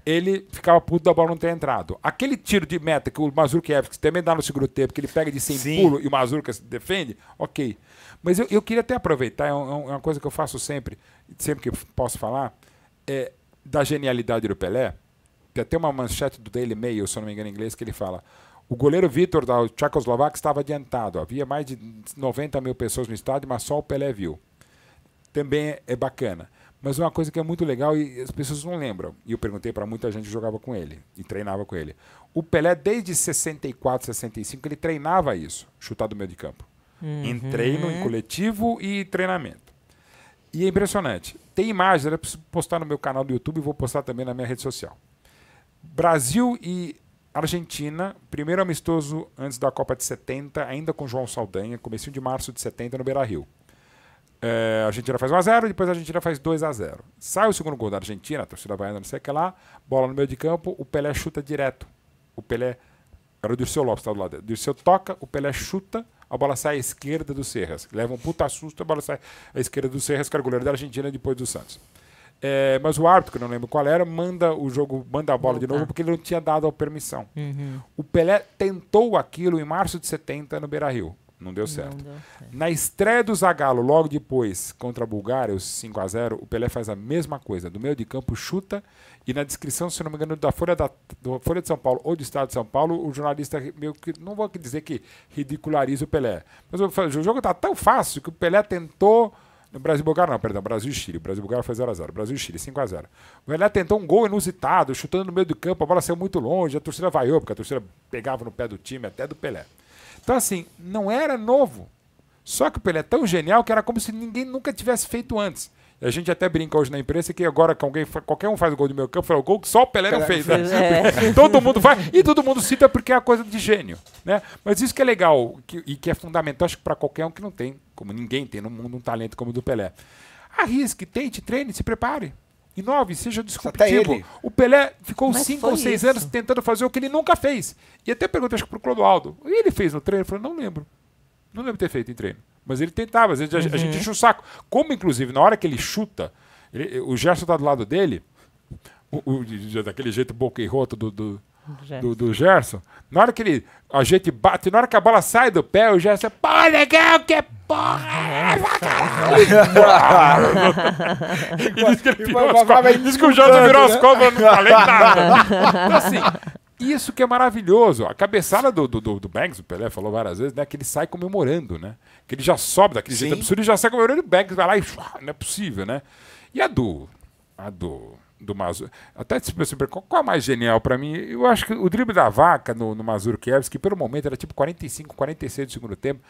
Speaker 2: ele ficava puto da bola não ter entrado. Aquele tiro de meta que o Mazurkiewicz também dá no segundo tempo, que ele pega de 100 pulo e o Mazurka se defende, ok. Mas eu queria até aproveitar, é uma coisa que eu faço sempre que posso falar, da genialidade do Pelé. Tem até uma manchete do Daily Mail, se eu não me engano em inglês, que ele fala: o goleiro Vitor da Tchecoslováquia estava adiantado. Havia mais de 90 mil pessoas no estádio, mas só o Pelé viu. Também é bacana. Mas uma coisa que é muito legal e as pessoas não lembram, e eu perguntei para muita gente que jogava com ele e treinava com ele. O Pelé, desde 64, 65, ele treinava isso, chutar do meio de campo. Em treino, em coletivo e treinamento. E é impressionante. Tem imagens, eu preciso postar no meu canal do YouTube e vou postar também na minha rede social. Brasil e Argentina, primeiro amistoso antes da Copa de 70, ainda com João Saldanha, comecinho de março de 70 no Beira-Rio. A Argentina faz 1-0, depois a Argentina faz 2-0. Sai o segundo gol da Argentina, a torcida vai andando, não sei o que lá, bola no meio de campo, o Pelé chuta direto. O Pelé, era o Dirceu Lopes, tá do lado. O Dirceu toca, o Pelé chuta, a bola sai à esquerda do Serras. Leva um puta susto, a bola sai à esquerda do Serras, que era o goleiro da Argentina depois do Santos. Mas o árbitro, que eu não lembro qual era, manda a bola de novo porque ele não tinha dado a permissão. O Pelé tentou aquilo em março de 70 no Beira-Rio. Não deu certo. Na estreia do Zagallo, logo depois, contra a Bulgária, os 5-0, o Pelé faz a mesma coisa. Do meio de campo, chuta, e na descrição, se não me engano, da Folha de São Paulo ou do Estado de São Paulo, o jornalista, meio que, não vou dizer que ridiculariza o Pelé, mas o jogo está tão fácil que o Pelé tentou... No Brasil-Bulgária, não, perdão, Brasil e Chile. O Brasil-Bulgária foi 0-0. Brasil e Chile, 5-0. O Pelé tentou um gol inusitado, chutando no meio do campo, a bola saiu muito longe, a torcida vaiou, porque a torcida pegava no pé do time, até do Pelé. Então, assim, não era novo. Só que o Pelé é tão genial que era como se ninguém nunca tivesse feito antes. E a gente até brinca hoje na imprensa que agora que qualquer um faz o gol do meio campo, foi o gol que só o Pelé não fez. Né? Todo mundo faz, e todo mundo cita porque é a coisa de gênio. Né? Mas isso que é legal e que é fundamental, acho que para qualquer um que não tem, como ninguém tem no mundo, um talento como o do Pelé. Arrisque, tente, treine, se prepare. Inove, seja disruptivo. O Pelé ficou 5 ou 6 anos tentando fazer o que ele nunca fez. E até perguntei, acho que pro Clodoaldo. E ele fez no treino? Ele falou, não lembro. Não lembro de ter feito em treino. Mas ele tentava, às vezes a gente enche o saco. Como, inclusive, na hora que ele chuta, o Gerson tá do lado dele, daquele jeito boca e roto do Gerson. Na hora que ele a gente bate, na hora que a bola sai do pé, o Gerson pô, legal, que porra! Diz que o Gerson virou as cobras, não falei nada. Então, assim, isso que é maravilhoso. A cabeçada do Banks, o Pelé falou várias vezes, né, que ele sai comemorando, né? Que ele já sobe daquele jeito absurdo e já sai comemorando, e o Banks vai lá e não é possível, né? E a do Mazur, até se você qual é a mais genial pra mim? Eu acho que o drible da vaca no Mazurkiewicz, que pelo momento era tipo 45, 46 do segundo tempo,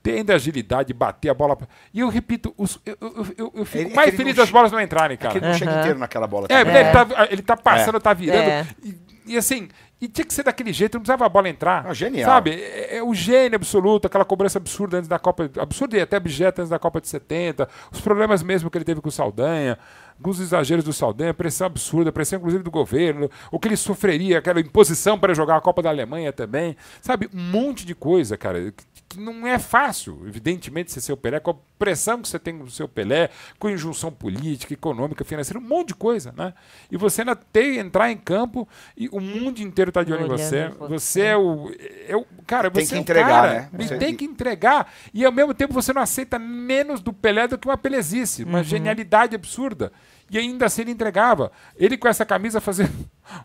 Speaker 2: tem a agilidade de bater a bola. E eu repito, eu fico mais feliz das bolas não entrarem, cara.
Speaker 1: Ele não chega inteiro naquela bola.
Speaker 2: Ele tá passando, tá virando. E assim, e tinha que ser daquele jeito, não precisava a bola entrar.
Speaker 1: Genial.
Speaker 2: Sabe? É o gênio absoluto, aquela cobrança absurda antes da Copa. Absurda e até abjeta antes da Copa de 70. Os problemas mesmo que ele teve com o Saldanha. Alguns exageros do Saldanha, pressão absurda, pressão inclusive do governo, o que ele sofreria, aquela imposição para jogar a Copa da Alemanha também. Sabe? Um monte de coisa, cara. Que não é fácil, evidentemente, ser seu Pelé, com a pressão que você tem no seu Pelé, com a injunção política, econômica, financeira, um monte de coisa, né? E você ainda tem que entrar em campo e o mundo inteiro está de olho em você. Você é o cara, você
Speaker 1: tem que entregar,
Speaker 2: né? Você tem que entregar. E ao mesmo tempo você não aceita menos do Pelé do que uma pelezice, uma genialidade absurda. E ainda assim ele entregava. Ele com essa camisa fazendo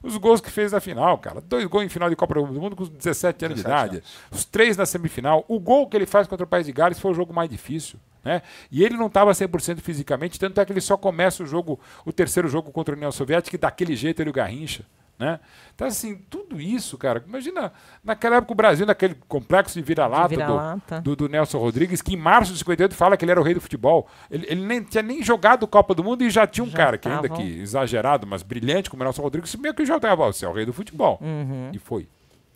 Speaker 2: Os gols que fez na final, cara. 2 gols em final de Copa do Mundo com 17 anos de idade. Os 3 na semifinal. O gol que ele faz contra o País de Gales foi o jogo mais difícil. Né? E ele não estava 100% fisicamente, tanto é que ele só começa o terceiro jogo contra a União Soviética e daquele jeito ele o Garrincha. Né? Então, assim, tudo isso, cara, imagina, naquela época o Brasil, naquele complexo de vira-lata do Nelson Rodrigues, que em março de 58 fala que ele era o rei do futebol. Ele nem tinha nem jogado Copa do Mundo e já tinha um cara que, ainda que exagerado, mas brilhante, como o Nelson Rodrigues, meio que já estava, você é o rei do futebol. E foi.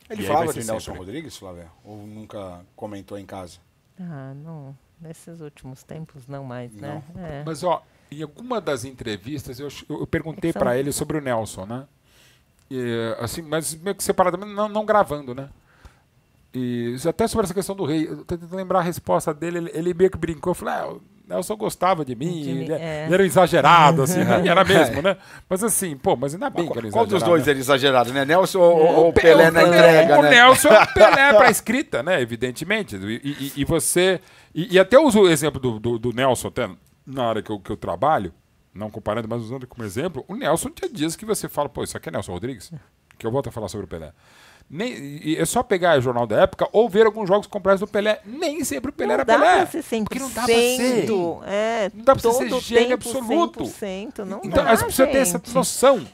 Speaker 1: Ele falava de Nelson Rodrigues, Flávia? Ou nunca comentou em casa?
Speaker 3: Ah, não. Nesses últimos tempos, não mais, né? É.
Speaker 2: Mas, ó, em alguma das entrevistas, eu perguntei para ele sobre o Nelson, né? E, assim, mas meio que separadamente, não gravando, né? E até sobre essa questão do rei, eu tô tentando lembrar a resposta dele, ele meio que brincou, falou, o Nelson gostava de mim, ele era um exagerado, assim, né? E era mesmo, né? Mas assim, pô, mas ainda bem que era exagerado.
Speaker 1: Qual dos dois era exagerado, né? Nelson ou Pelé na entrega,
Speaker 2: o
Speaker 1: né?
Speaker 2: Nelson é o Pelé pra escrita, né? Evidentemente. E você... E até uso o exemplo do Nelson, até na área que eu trabalho, não comparando, mas usando como exemplo, o Nelson tinha dias que você fala, pô, isso aqui é Nelson Rodrigues? Que eu volto a falar sobre o Pelé. E é só pegar o jornal da época ou ver alguns jogos completos do Pelé. Nem sempre o Pelé era Pelé.
Speaker 3: Não dá pra ser 100%.
Speaker 2: Porque não dá pra ser.
Speaker 3: Não
Speaker 2: dá pra ser gênio absoluto.
Speaker 3: 100%, não
Speaker 2: então,
Speaker 3: dá,
Speaker 2: as pessoas têm essa noção.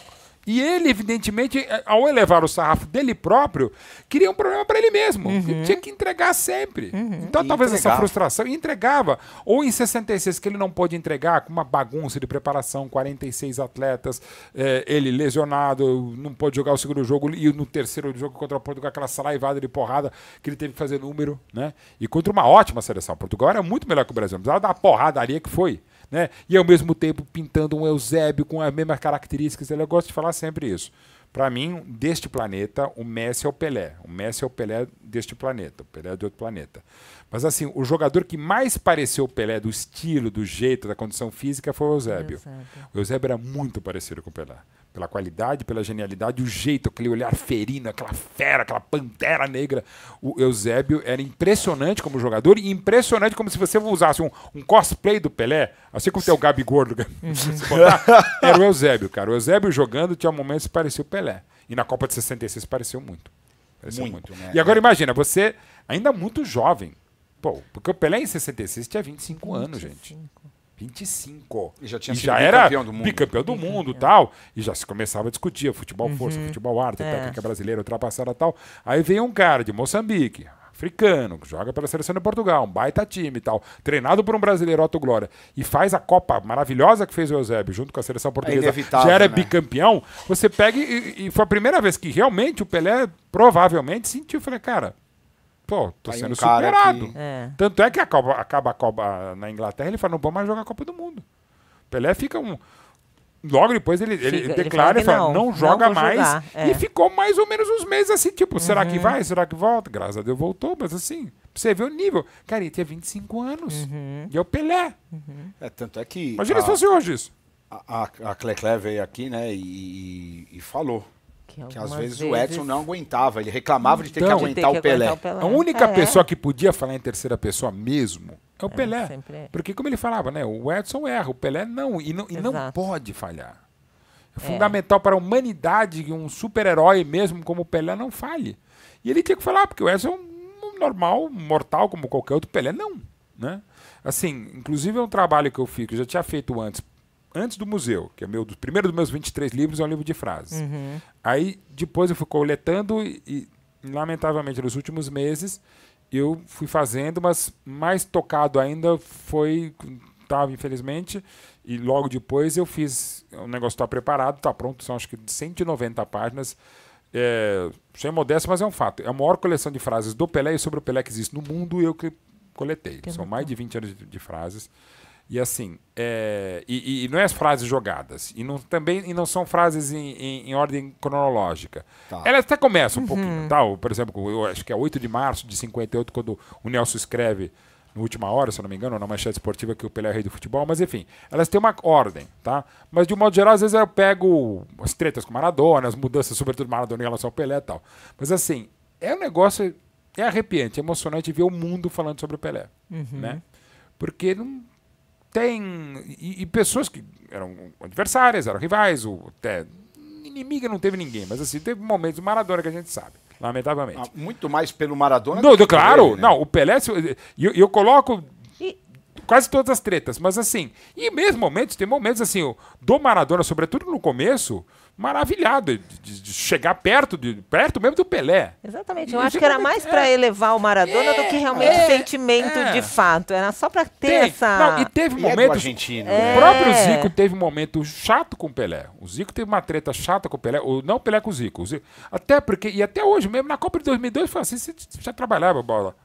Speaker 2: E ele, evidentemente, ao elevar o sarrafo dele próprio, queria um problema para ele mesmo. Ele tinha que entregar sempre. Então, talvez essa frustração... E entregava. Ou em 66, que ele não pôde entregar, com uma bagunça de preparação, 46 atletas, ele lesionado, não pôde jogar o segundo jogo, e no terceiro jogo contra o Portugal, aquela saraivada de porrada que ele teve que fazer número. Né? E contra uma ótima seleção. Portugal era muito melhor que o Brasil. Não precisava dar a porradaria que foi. Né? E ao mesmo tempo pintando um Eusébio com as mesmas características. Eu gosto de falar sempre isso. Para mim, deste planeta, o Messi é o Pelé. O Messi é o Pelé deste planeta. O Pelé é de outro planeta. Mas assim, o jogador que mais pareceu o Pelé do estilo, do jeito, da condição física foi o Eusébio. O Eusébio era muito parecido com o Pelé. Pela qualidade, pela genialidade, o jeito, aquele olhar ferino, aquela fera, aquela pantera negra. O Eusébio era impressionante como jogador e impressionante como se você usasse um cosplay do Pelé, assim como tem o Gabigol, era o Eusébio, cara. O Eusébio jogando tinha momentos que parecia o Pelé. E na Copa de 66 pareceu muito. Muito. Né? E agora imagina, você ainda muito jovem. Pô, porque o Pelé em 66 tinha 25 anos, gente. 25.
Speaker 1: E já tinha sido
Speaker 2: bicampeão do mundo e tal. E já se começava a discutir futebol força, futebol arte, técnica brasileira ultrapassada e tal. Aí veio um cara de Moçambique, africano, que joga pela seleção de Portugal, um baita time e tal, treinado por um brasileiro, Otto Glória, e faz a Copa maravilhosa que fez o Eusébio junto com a seleção portuguesa, já era bicampeão. Você pega e foi a primeira vez que realmente o Pelé provavelmente sentiu. Falei, cara, pô, tô sendo superado. Tanto é que acaba a Copa na Inglaterra, ele fala, não vou mais jogar a Copa do Mundo. O Pelé fica Logo depois ele declara e fala, não joga mais. E ficou mais ou menos uns meses assim, tipo, será que vai? Será que volta? Graças a Deus voltou, mas assim, pra você ver o nível. Cara, ele tinha 25 anos. E é o Pelé.
Speaker 1: Tanto é que...
Speaker 2: Imagina se fosse hoje isso.
Speaker 1: A Clecler veio aqui, né, e falou que às vezes o Edson não aguentava, ele reclamava de ter que aguentar o Pelé.
Speaker 2: A única pessoa que podia falar em terceira pessoa mesmo é o Pelé. Porque como ele falava, né, o Edson erra, o Pelé não, e não pode falhar. É fundamental para a humanidade que um super-herói mesmo como o Pelé não falhe. E ele tinha que falar, porque o Edson é um normal, mortal como qualquer outro, o Pelé não. Né? Assim, inclusive é um trabalho que eu fiz, que eu já tinha feito antes do museu, que é primeiro dos meus 23 livros, é um livro de frases. Aí, depois eu fui coletando e, lamentavelmente, nos últimos meses, eu fui fazendo, mas mais tocado ainda estava, infelizmente, e logo depois eu fiz, o negócio está preparado, está pronto, são acho que 190 páginas, sem modéstia, mas é um fato. É a maior coleção de frases do Pelé e sobre o Pelé que existe no mundo, eu que coletei. São mais de 20 anos de frases. E assim, e não é as frases jogadas, e não são frases em ordem cronológica. Elas até começam um pouquinho, tal. Por exemplo, eu acho que é 8 de março de 58, quando o Nelson escreve, na última hora, se eu não me engano, na manchete esportiva, que o Pelé é rei do futebol, mas enfim, elas têm uma ordem, tá? Mas de um modo geral, às vezes eu pego as tretas com Maradona, as mudanças, sobretudo Maradona em relação ao Pelé e tal. Mas assim, é um negócio, é arrepiante, é emocionante ver o mundo falando sobre o Pelé, né? Porque não... Tem... E pessoas que eram adversárias, eram rivais, até inimiga não teve ninguém, mas assim, teve momentos do Maradona que a gente sabe, lamentavelmente.
Speaker 1: Muito mais pelo Maradona
Speaker 2: Claro,
Speaker 1: ele, né?
Speaker 2: não, o Pelé, eu coloco quase todas as tretas, mas assim, e mesmo momentos, tem momentos assim, do Maradona, sobretudo no começo, maravilhado de chegar perto mesmo do Pelé.
Speaker 3: Exatamente, eu acho que era mais para elevar o Maradona do que realmente sentimento de fato, era só para ter essa...
Speaker 2: Não, e teve momentos... O próprio Zico teve um momento chato com o Pelé. O Zico teve uma treta chata com o Pelé, não o Pelé com o Zico. Até porque, e até hoje mesmo, na Copa de 2002, foi assim, você já trabalhava bola.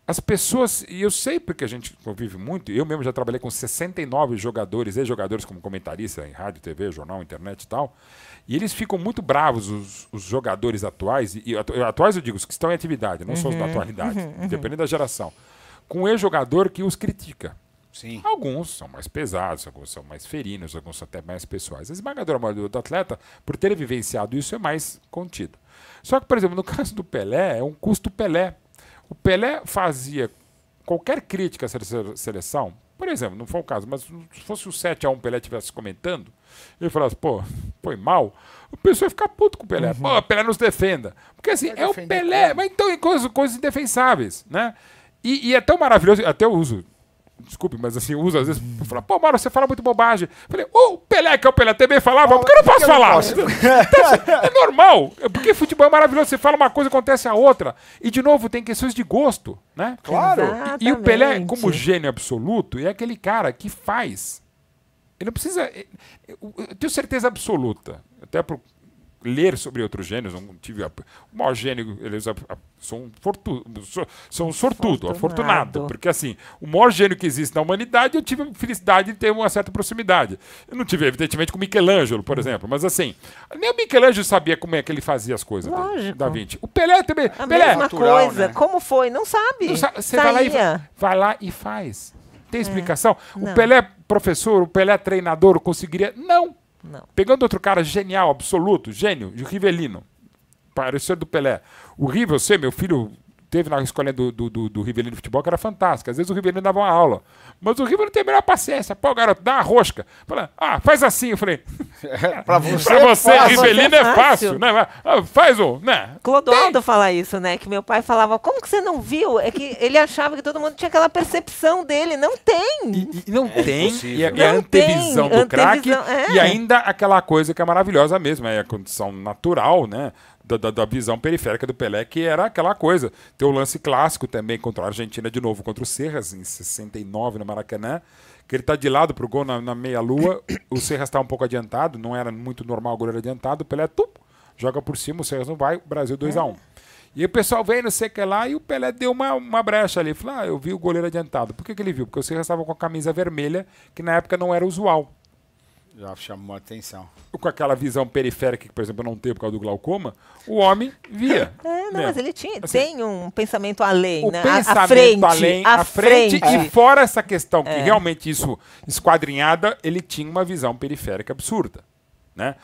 Speaker 2: As pessoas, e eu sei porque a gente convive muito, eu mesmo já trabalhei com 69 jogadores, ex-jogadores como comentarista em rádio, TV, jornal, internet e tal, e eles ficam muito bravos, os jogadores atuais, e atuais eu digo, os que estão em atividade, não são os da atualidade, dependendo da geração, com um ex-jogador que os critica.
Speaker 1: Sim.
Speaker 2: Alguns são mais pesados, alguns são mais ferinos, alguns são até mais pessoais. A esmagadora maioria do atleta, por ter vivenciado isso, é mais contido. Só que, por exemplo, no caso do Pelé, é um custo Pelé. O Pelé fazia qualquer crítica à seleção, por exemplo, não foi o caso, mas se fosse o 7-1 o Pelé estivesse comentando, ele falasse, pô, foi mal, o pessoal ia ficar puto com o Pelé. Pô, o Pelé nos defenda. Porque assim, é o Pelé, mas então em coisas indefensáveis, né? E é tão maravilhoso, até eu uso, desculpe, mas assim, uso às vezes pra falar, pô, Mauro, você fala muito bobagem. Eu falei, o Pelé, que é o Pelé, também falava, por que eu não posso falar? É normal, porque futebol é maravilhoso, você fala uma coisa, acontece a outra. E, de novo, tem questões de gosto, né?
Speaker 1: Claro.
Speaker 2: E o Pelé, como gênio absoluto, é aquele cara que faz. Ele não precisa... Eu tenho certeza absoluta, até por ler sobre outros gênios, não tive o maior gênio, eles são um sortudo, afortunado, porque assim, o maior gênio que existe na humanidade, eu tive a felicidade de ter uma certa proximidade. Eu não tive, evidentemente, com Michelangelo, por exemplo, mas assim, nem o Michelangelo sabia como é que ele fazia as coisas da Vinci. O Pelé também.
Speaker 3: A
Speaker 2: Pelé,
Speaker 3: mesma
Speaker 1: natural,
Speaker 3: coisa,
Speaker 1: né?
Speaker 3: como foi? Não sabe.
Speaker 2: Você vai lá e faz. Tem explicação?
Speaker 3: Não.
Speaker 2: O Pelé professor, o Pelé treinador, conseguiria... Não. Pegando outro cara genial, absoluto, gênio, de Rivelino, parecer do Pelé. O Rivel, meu filho teve na escolinha do Rivelino Futebol, que era fantástico. Às vezes o Rivelino dava uma aula. Mas o Rivelino tem a melhor paciência. Pô, garoto, dá uma rosca. Fala, faz assim. Eu falei,
Speaker 1: pra você
Speaker 2: Rivelino é fácil. Né? Faz um, né?
Speaker 3: Clodoaldo fala isso, né? Que meu pai falava, como que você não viu? É que ele achava que todo mundo tinha aquela percepção dele. Não tem.
Speaker 2: E não tem. E a
Speaker 3: Não
Speaker 2: antevisão
Speaker 3: tem.
Speaker 2: do craque.
Speaker 3: É.
Speaker 2: E ainda aquela coisa que é maravilhosa mesmo. É a condição natural, né? Da visão periférica do Pelé, que era aquela coisa. Tem o lance clássico também contra a Argentina, de novo, contra o Serras, em 69, no Maracanã, que ele está de lado pro gol na meia-lua, o Serras está um pouco adiantado, não era muito normal o goleiro adiantado, o Pelé joga por cima, o Serras não vai, o Brasil 2-1. E o pessoal veio, não sei o que lá, e o Pelé deu uma brecha ali. Falou, eu vi o goleiro adiantado. Por que ele viu? Porque o Serras estava com a camisa vermelha, que na época não era usual.
Speaker 1: Já chamou a atenção.
Speaker 2: Com aquela visão periférica que, por exemplo, eu não tenho por causa do glaucoma, o homem via.
Speaker 3: Mas ele tem um pensamento além, né?
Speaker 2: Pensamento à frente. E fora essa questão, que realmente isso, esquadrinhada, ele tinha uma visão periférica absurda, né?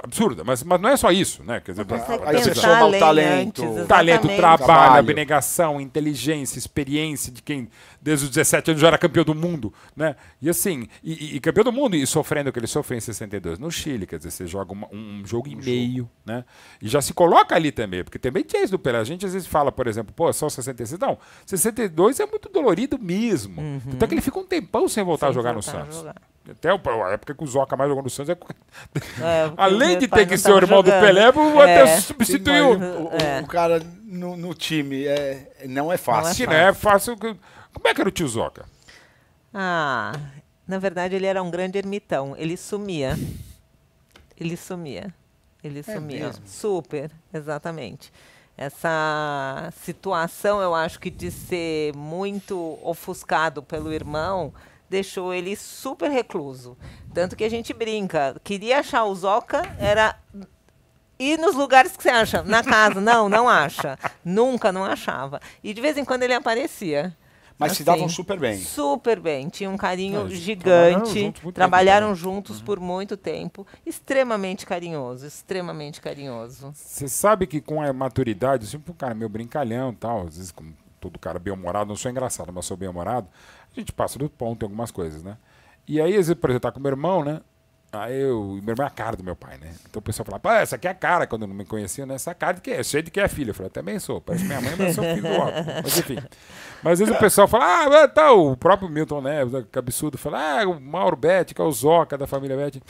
Speaker 2: Absurda, mas não é só isso, né? Quer dizer,
Speaker 1: aí você soma o talento.
Speaker 2: Talento, trabalho, abnegação, inteligência, experiência de quem desde os 17 anos já era campeão do mundo, né? E assim, e campeão do mundo e sofrendo o que ele sofreu em 62 no Chile, quer dizer, você joga um jogo e meio, né? E já se coloca ali também, porque também tinha isso do Pelé. A gente às vezes fala, por exemplo, pô, só 66, não, 62 é muito dolorido mesmo. Até que ele fica um tempão sem voltar a jogar no Santos. Até a época que o Zoca mais jogou no Santos além de ter que ser o irmão do Pelé, até substituir
Speaker 1: o cara no time. Não é fácil.
Speaker 2: Não é fácil. Como é que era o tio Zoca?
Speaker 3: Na verdade, ele era um grande ermitão. Ele sumia. Mesmo? Super, exatamente. Essa situação, eu acho que de ser muito ofuscado pelo irmão, deixou ele super recluso. Tanto que a gente brinca. Queria achar o Zoca, era ir nos lugares que você acha. Na casa, não acha. Nunca não achava. E de vez em quando ele aparecia.
Speaker 1: Mas se davam super bem.
Speaker 3: Super bem. Tinha um carinho gigante. Trabalharam juntos por muito tempo. Extremamente carinhoso, extremamente carinhoso.
Speaker 2: Você sabe que com a maturidade, sempre um cara meio brincalhão e tal, às vezes como todo cara bem-humorado, não sou engraçado, mas sou bem-humorado, a gente passa do ponto em algumas coisas, né? E aí, às vezes, por exemplo, tá com meu irmão, né? Aí meu irmão é a cara do meu pai, né? Então o pessoal falava, pô, essa aqui é a cara, quando não me conhecia, né? Essa cara de que é? Cheio de que é filho. Eu falei, também sou, parece minha mãe, mas eu sou filho do outro. Mas enfim. Mas às vezes o pessoal fala, tá, o próprio Milton Neves, que absurdo, fala, o Mauro Betti, que é o Zoca da família Betti.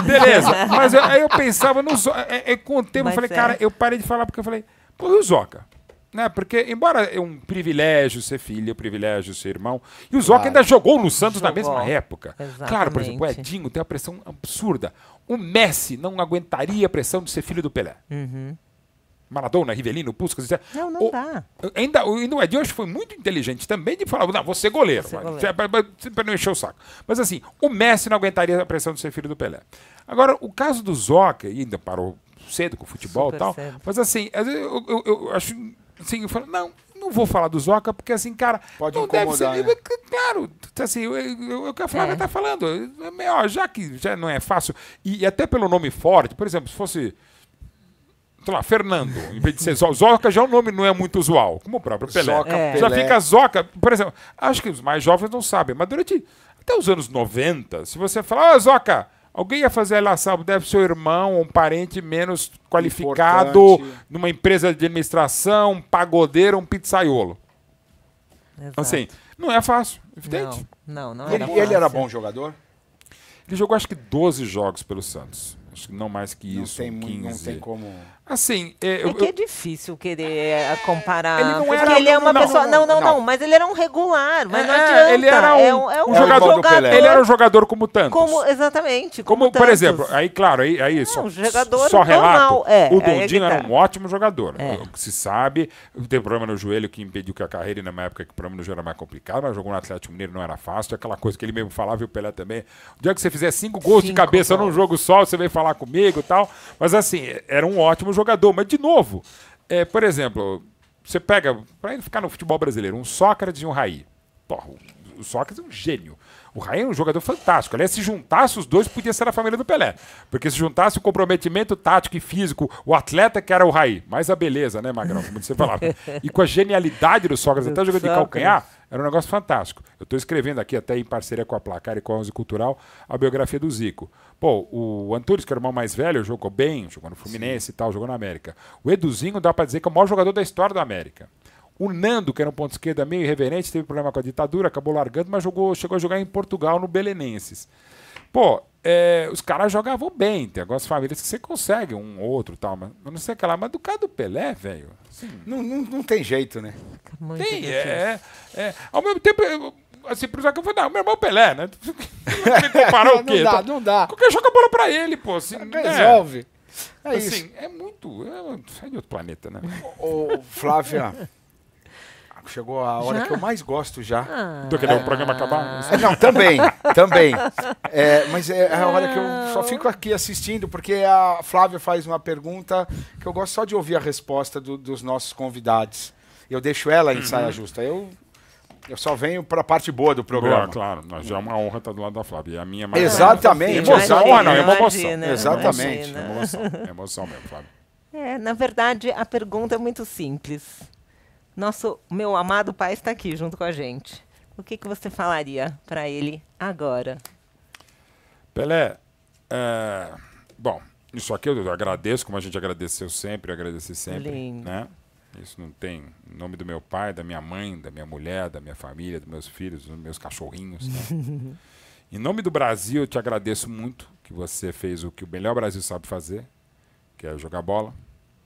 Speaker 2: Beleza. Mas aí eu pensava no Zoca. Com o tempo eu falei, cara, eu parei de falar porque eu falei, pô, e o Zoca? Né? Porque, embora é um privilégio ser filho, um privilégio ser irmão, e o Zoca ainda jogou no Santos na mesma época.
Speaker 3: Exatamente.
Speaker 2: Claro, por exemplo, o Edinho tem uma pressão absurda. O Messi não aguentaria a pressão de ser filho do Pelé. Maradona, Rivelino, Puskas...
Speaker 3: Não dá.
Speaker 2: Ainda o Edinho acho que foi muito inteligente também de falar, não, vou ser goleiro. Para não encher o saco. Mas assim, o Messi não aguentaria a pressão de ser filho do Pelé. Agora, o caso do Zoca, e ainda parou cedo com o futebol e tal, mas assim, às vezes eu acho... Assim, eu falo, não vou falar do Zoca, porque assim, cara,
Speaker 1: pode
Speaker 2: não
Speaker 1: incomodar,
Speaker 2: deve ser. Né? Claro, assim, o que a Flávia está falando, já que já não é fácil, e até pelo nome forte, por exemplo, se fosse, sei lá, Fernando, em vez de ser Zoca, já o nome não é muito usual, como o próprio Pelé.
Speaker 1: Zoca,
Speaker 2: Já
Speaker 1: Pelé.
Speaker 2: fica Zoca, por exemplo, acho que os mais jovens não sabem, mas durante até os anos 90, se você falar, Zoca, alguém ia fazer a relação, deve ser o irmão, um parente menos qualificado,
Speaker 1: importante,
Speaker 2: numa empresa de administração, um pagodeiro, um pizzaiolo.
Speaker 3: Exato.
Speaker 2: Assim, não é fácil, evidente.
Speaker 3: Não
Speaker 1: Ele,
Speaker 3: era
Speaker 1: ele era
Speaker 3: fácil.
Speaker 1: bom jogador?
Speaker 2: Ele jogou acho que 12 jogos pelo Santos. Acho que não mais que
Speaker 1: Não
Speaker 2: isso,
Speaker 1: tem,
Speaker 2: 15.
Speaker 1: não tem como...
Speaker 2: Assim,
Speaker 3: É que é difícil querer comparar.
Speaker 2: Ele não
Speaker 3: porque
Speaker 2: era-
Speaker 3: ele é uma
Speaker 2: não,
Speaker 3: pessoa.
Speaker 1: não,
Speaker 3: Não,
Speaker 1: não.
Speaker 3: mas ele era um regular. Mas não adianta.
Speaker 2: ele era um
Speaker 3: é um
Speaker 2: jogador
Speaker 1: irmão do Pelé.
Speaker 2: Ele era um jogador como tantos.
Speaker 3: Exatamente.
Speaker 2: Como, por
Speaker 3: tantos.
Speaker 2: exemplo, aí, claro, aí
Speaker 3: um jogador
Speaker 2: só relato,
Speaker 3: normal,
Speaker 2: o
Speaker 3: aí é que
Speaker 2: Dondinho
Speaker 3: tá.
Speaker 2: era um ótimo jogador.
Speaker 3: É.
Speaker 2: O que se sabe, teve problema no joelho que impediu que a carreira, e numa época que o problema no joelho era mais complicado, mas jogou no Atlético Mineiro, não era fácil, aquela coisa que ele mesmo falava, e o Pelé também. O dia que você fizer 5 gols de
Speaker 3: 5
Speaker 2: cabeça num
Speaker 3: gols.
Speaker 2: jogo só, você vem falar comigo e tal. Mas assim, era um ótimo jogador. Mas, de novo, por exemplo, você pega, para ele ficar no futebol brasileiro, um Sócrates e um Raí. Porra, o Sócrates é um gênio. O Raí é um jogador fantástico. Aliás, se juntasse os dois, podia ser a família do Pelé. Porque se juntasse o comprometimento tático e físico, o atleta que era o Raí, mais a beleza, né, Magrão? Como você falava. E com a genialidade do Sócrates, até jogando de calcanhar, era um negócio fantástico. Eu estou escrevendo aqui, até em parceria com a Placar e com a 11 Cultural, a biografia do Zico. Pô, o Antunes, que era o irmão mais velho, jogou bem, jogou no Fluminense e tal, jogou na América. O Eduzinho dá para dizer que é o maior jogador da história da América. O Nando, que era um ponto esquerda meio irreverente, teve problema com a ditadura, acabou largando, mas chegou a jogar em Portugal, no Belenenses. Pô, os caras jogavam bem, tem algumas famílias que você consegue, um ou outro e tal, mas eu não sei o que lá. Mas do caso do Pelé, velho, assim,
Speaker 1: Não tem jeito, né?
Speaker 3: Muito
Speaker 2: tem,
Speaker 3: difícil.
Speaker 2: ao mesmo tempo, assim, pro Zaca, eu falei, não, meu irmão Pelé, né? Comparar o quê?
Speaker 1: Não dá.
Speaker 2: Qualquer joga a bola pra ele, pô, assim,
Speaker 1: Resolve. É isso.
Speaker 2: assim, é muito, é de outro planeta, né?
Speaker 1: Ô, Flávia, chegou a hora
Speaker 3: Já?
Speaker 1: que eu mais gosto já.
Speaker 2: Do que o programa acabar?
Speaker 1: Não, também. Mas é a hora que eu só fico aqui assistindo, porque a Flávia faz uma pergunta que eu gosto só de ouvir a resposta dos nossos convidados. Eu deixo ela em saia justa. Eu só venho para a parte boa do programa.
Speaker 2: Boa, claro, já é uma honra estar do lado da Flávia. E a minha mais
Speaker 1: Exatamente.
Speaker 2: Emoção,
Speaker 1: Imagina,
Speaker 2: não, é uma emoção.
Speaker 3: imagina,
Speaker 1: Exatamente.
Speaker 3: imagina.
Speaker 2: É emoção mesmo, Flávia.
Speaker 3: Na verdade, a pergunta é muito simples. Meu amado pai está aqui junto com a gente. O que você falaria para ele agora?
Speaker 2: Pelé, bom, isso aqui eu agradeço, como a gente agradeceu sempre, agradeci sempre.
Speaker 3: Lindo.
Speaker 2: Né? Isso não tem em nome do meu pai, da minha mãe, da minha mulher, da minha família, dos meus filhos, dos meus cachorrinhos. Né? Em nome do Brasil, eu te agradeço muito que você fez o que o melhor Brasil sabe fazer, que é jogar bola.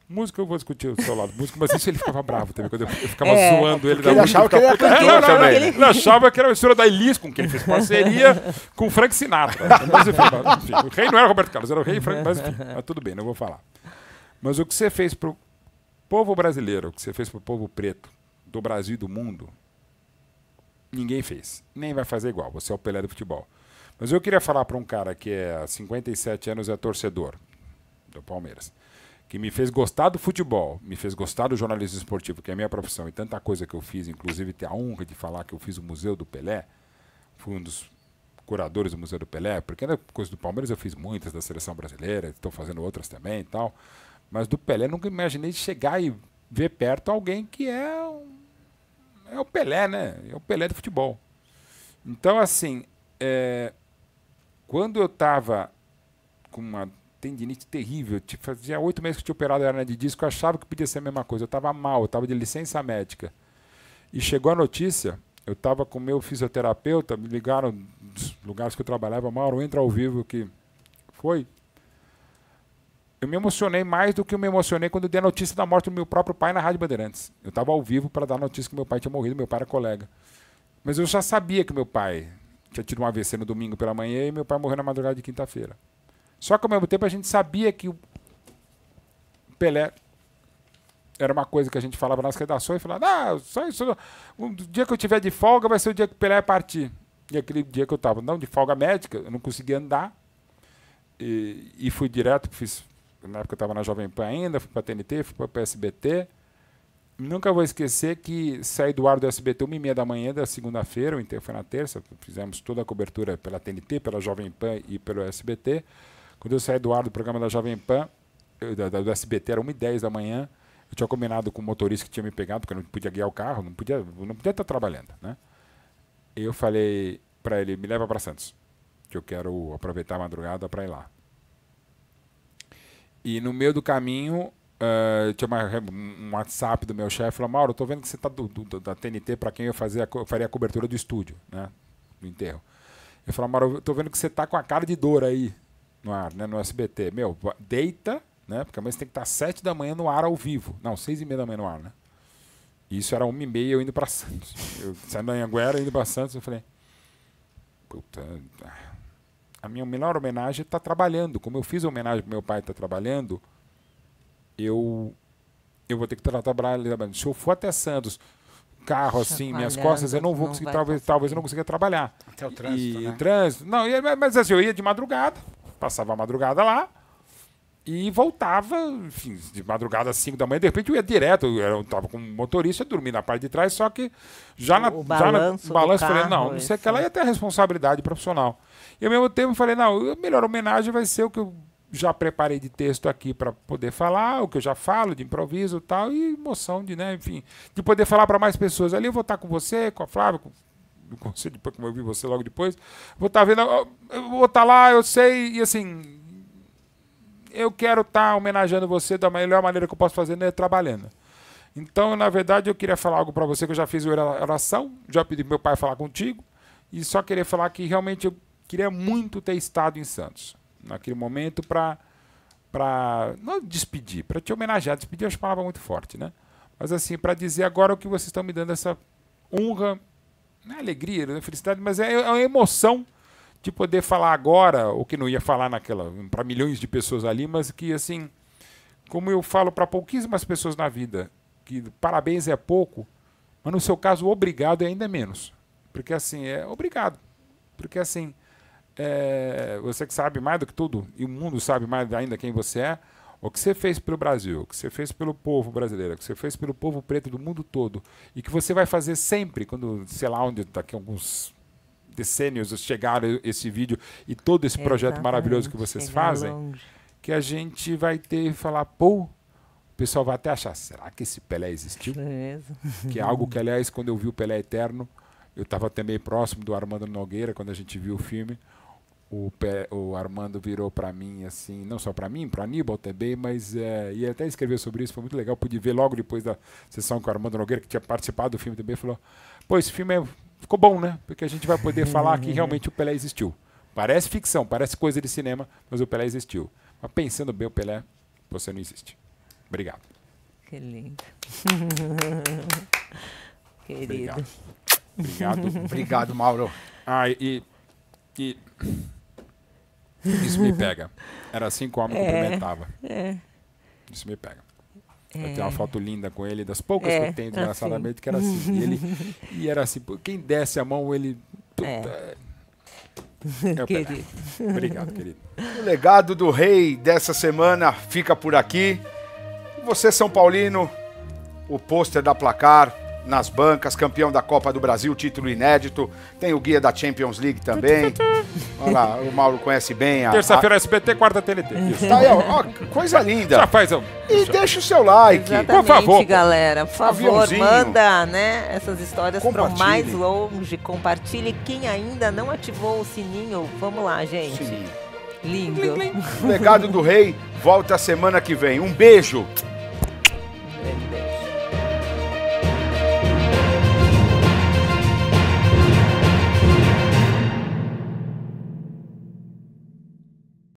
Speaker 2: Música eu vou discutir do seu lado, música, mas isso ele ficava bravo também, quando eu ficava zoando ele.
Speaker 1: Ele achava que ele era cantor também.
Speaker 2: Ele achava que era a mistura da Elis, com quem ele fez parceria com o Frank Sinatra. Mas enfim, o rei não era Roberto Carlos, era o rei Frank, mas enfim, mas tudo bem, não vou falar. Mas o que você fez pro povo brasileiro, o que você fez pro povo preto do Brasil e do mundo, ninguém fez. Nem vai fazer igual, você é o Pelé do futebol. Mas eu queria falar para um cara que há 57 anos é torcedor do Palmeiras, que me fez gostar do futebol, me fez gostar do jornalismo esportivo, que é a minha profissão, e tanta coisa que eu fiz, inclusive ter a honra de falar que eu fiz o Museu do Pelé, fui um dos curadores do Museu do Pelé, porque na coisa do Palmeiras eu fiz muitas, da seleção brasileira, estou fazendo outras também e tal, mas do Pelé nunca imaginei chegar e ver perto alguém que é o Pelé, né? É o Pelé do futebol. Então, assim, quando eu estava com uma tendinite terrível, fazia 8 meses que eu tinha operado a hernia de disco, eu achava que podia ser a mesma coisa. Eu estava mal, eu estava de licença médica. E chegou a notícia, eu estava com o meu fisioterapeuta, me ligaram dos lugares que eu trabalhava, Mauro, entra ao vivo, que foi. Eu me emocionei mais do que eu me emocionei quando eu dei a notícia da morte do meu próprio pai na Rádio Bandeirantes. Eu estava ao vivo para dar a notícia que meu pai tinha morrido, meu pai era colega. Mas eu já sabia que meu pai tinha tido um AVC no domingo pela manhã e meu pai morreu na madrugada de quinta-feira. Só que ao mesmo tempo a gente sabia que o Pelé era uma coisa que a gente falava nas redações, falava, só isso, o dia que eu tiver de folga vai ser o dia que o Pelé partir. E aquele dia que eu estava, não de folga médica, eu não conseguia andar, e fui direto, na época eu estava na Jovem Pan ainda, fui para a TNT, fui para o SBT. Nunca vou esquecer que saí do ar do SBT 1h30 da manhã da segunda-feira, o enterro foi na terça, fizemos toda a cobertura pela TNT, pela Jovem Pan e pelo SBT. Quando eu saí do ar do programa da Jovem Pan, do SBT, era 1h10 da manhã, eu tinha combinado com o motorista que tinha me pegado, porque eu não podia guiar o carro, não podia estar trabalhando, né? Eu falei para ele, me leva para Santos, que eu quero aproveitar a madrugada para ir lá. E no meio do caminho, tinha um WhatsApp do meu chefe, falou, Mauro, eu tô vendo que você tá da TNT para quem eu faria a cobertura do estúdio, né? Do enterro. Eu falei, Mauro, eu tô vendo que você tá com a cara de dor aí no ar, né? No SBT. Meu, deita, né? Porque amanhã você tem que estar às 7 da manhã no ar ao vivo. Não, 6h30 da manhã no ar, né? E isso era 1h30 eu indo para Santos. Eu saindo da Anhanguera, indo para Santos, eu falei, puta, a minha melhor homenagem está trabalhando. Como eu fiz a homenagem para meu pai estar trabalhando, eu vou ter que estar trabalhando. Se eu for até Santos, carro assim, minhas costas, eu não vou conseguir, talvez eu não consiga trabalhar.
Speaker 1: Até o trânsito, né?
Speaker 2: O trânsito. Não, mas assim, eu ia de madrugada, passava a madrugada lá e voltava, enfim, de madrugada às 5 da manhã, de repente eu ia direto, eu estava com um motorista, eu dormi na parte de trás, só que no balanço falei, não sei que ela ia ter a responsabilidade profissional. E ao mesmo tempo falei, não, a melhor homenagem vai ser o que eu já preparei de texto aqui para poder falar, o que eu já falo de improviso e tal, e emoção de, né, enfim, de poder falar para mais pessoas. Ali eu vou estar com você, com a Flávia, com você, depois, como eu vi você logo depois, vou estar vendo, eu vou estar lá, eu sei, e assim, eu quero estar homenageando você da melhor maneira que eu posso fazer, né, trabalhando. Então, na verdade, eu queria falar algo para você, que eu já fiz oração, já pedi pro meu pai falar contigo, e só queria falar que realmente eu queria muito ter estado em Santos naquele momento para não despedir, para te homenagear. Despedir é uma palavra muito forte, né? Mas assim, para dizer agora o que vocês estão me dando essa honra, não é alegria, não é felicidade, mas é uma emoção de poder falar agora, o que não ia falar para milhões de pessoas ali, mas que assim, como eu falo para pouquíssimas pessoas na vida, que parabéns é pouco, mas no seu caso, obrigado é ainda menos. Porque assim, obrigado. Porque assim, você que sabe mais do que tudo, e o mundo sabe mais ainda quem você é, o que você fez pelo Brasil, o que você fez pelo povo brasileiro, o que você fez pelo povo preto do mundo todo, e que você vai fazer sempre, quando, sei lá, onde daqui a alguns decênios chegar esse vídeo e todo esse projeto maravilhoso que vocês fazem, longe. Que a gente vai ter que falar, pô, o pessoal vai até achar, será que esse Pelé existiu? Que é algo que, aliás, quando eu vi o Pelé Eterno, eu estava também próximo do Armando Nogueira, quando a gente viu o filme. O Armando virou para mim, assim, não só para mim, para Aníbal também, mas e até escreveu sobre isso, foi muito legal. Pude ver logo depois da sessão com o Armando Nogueira, que tinha participado do filme também, falou, pô, esse filme ficou bom, né? Porque a gente vai poder falar que realmente o Pelé existiu. Parece ficção, parece coisa de cinema, mas o Pelé existiu. Mas pensando bem, o Pelé, você não existe. Obrigado.
Speaker 3: Que lindo. Querido.
Speaker 2: Obrigado. Obrigado.
Speaker 1: Obrigado, Mauro.
Speaker 2: Isso me pega. Era assim que o homem cumprimentava. Isso me pega. Eu tenho uma foto linda com ele, das poucas que eu tenho, desgraçadamente, que era assim. E era assim, quem desse a mão, ele...
Speaker 3: Querido.
Speaker 2: Obrigado, querido.
Speaker 1: O legado do rei dessa semana fica por aqui. Você, São Paulino, o pôster da Placar nas bancas, campeão da Copa do Brasil, título inédito. Tem o guia da Champions League também. Olha lá, o Mauro conhece bem.
Speaker 2: Terça-feira SBT, quarta TNT.
Speaker 1: Isso. Tá aí, ó, coisa linda.
Speaker 2: Já faz
Speaker 1: E deixa o seu like.
Speaker 3: Exatamente,
Speaker 2: por favor,
Speaker 3: galera. Por favor,
Speaker 1: aviãozinho.
Speaker 3: manda, né, essas histórias para mais
Speaker 1: Compartilhe.
Speaker 3: longe. Compartilhe. Quem ainda não ativou o sininho, vamos lá, gente.
Speaker 1: Sininho.
Speaker 3: Lindo.
Speaker 1: O Legado do Rei volta semana que vem. Um beijo.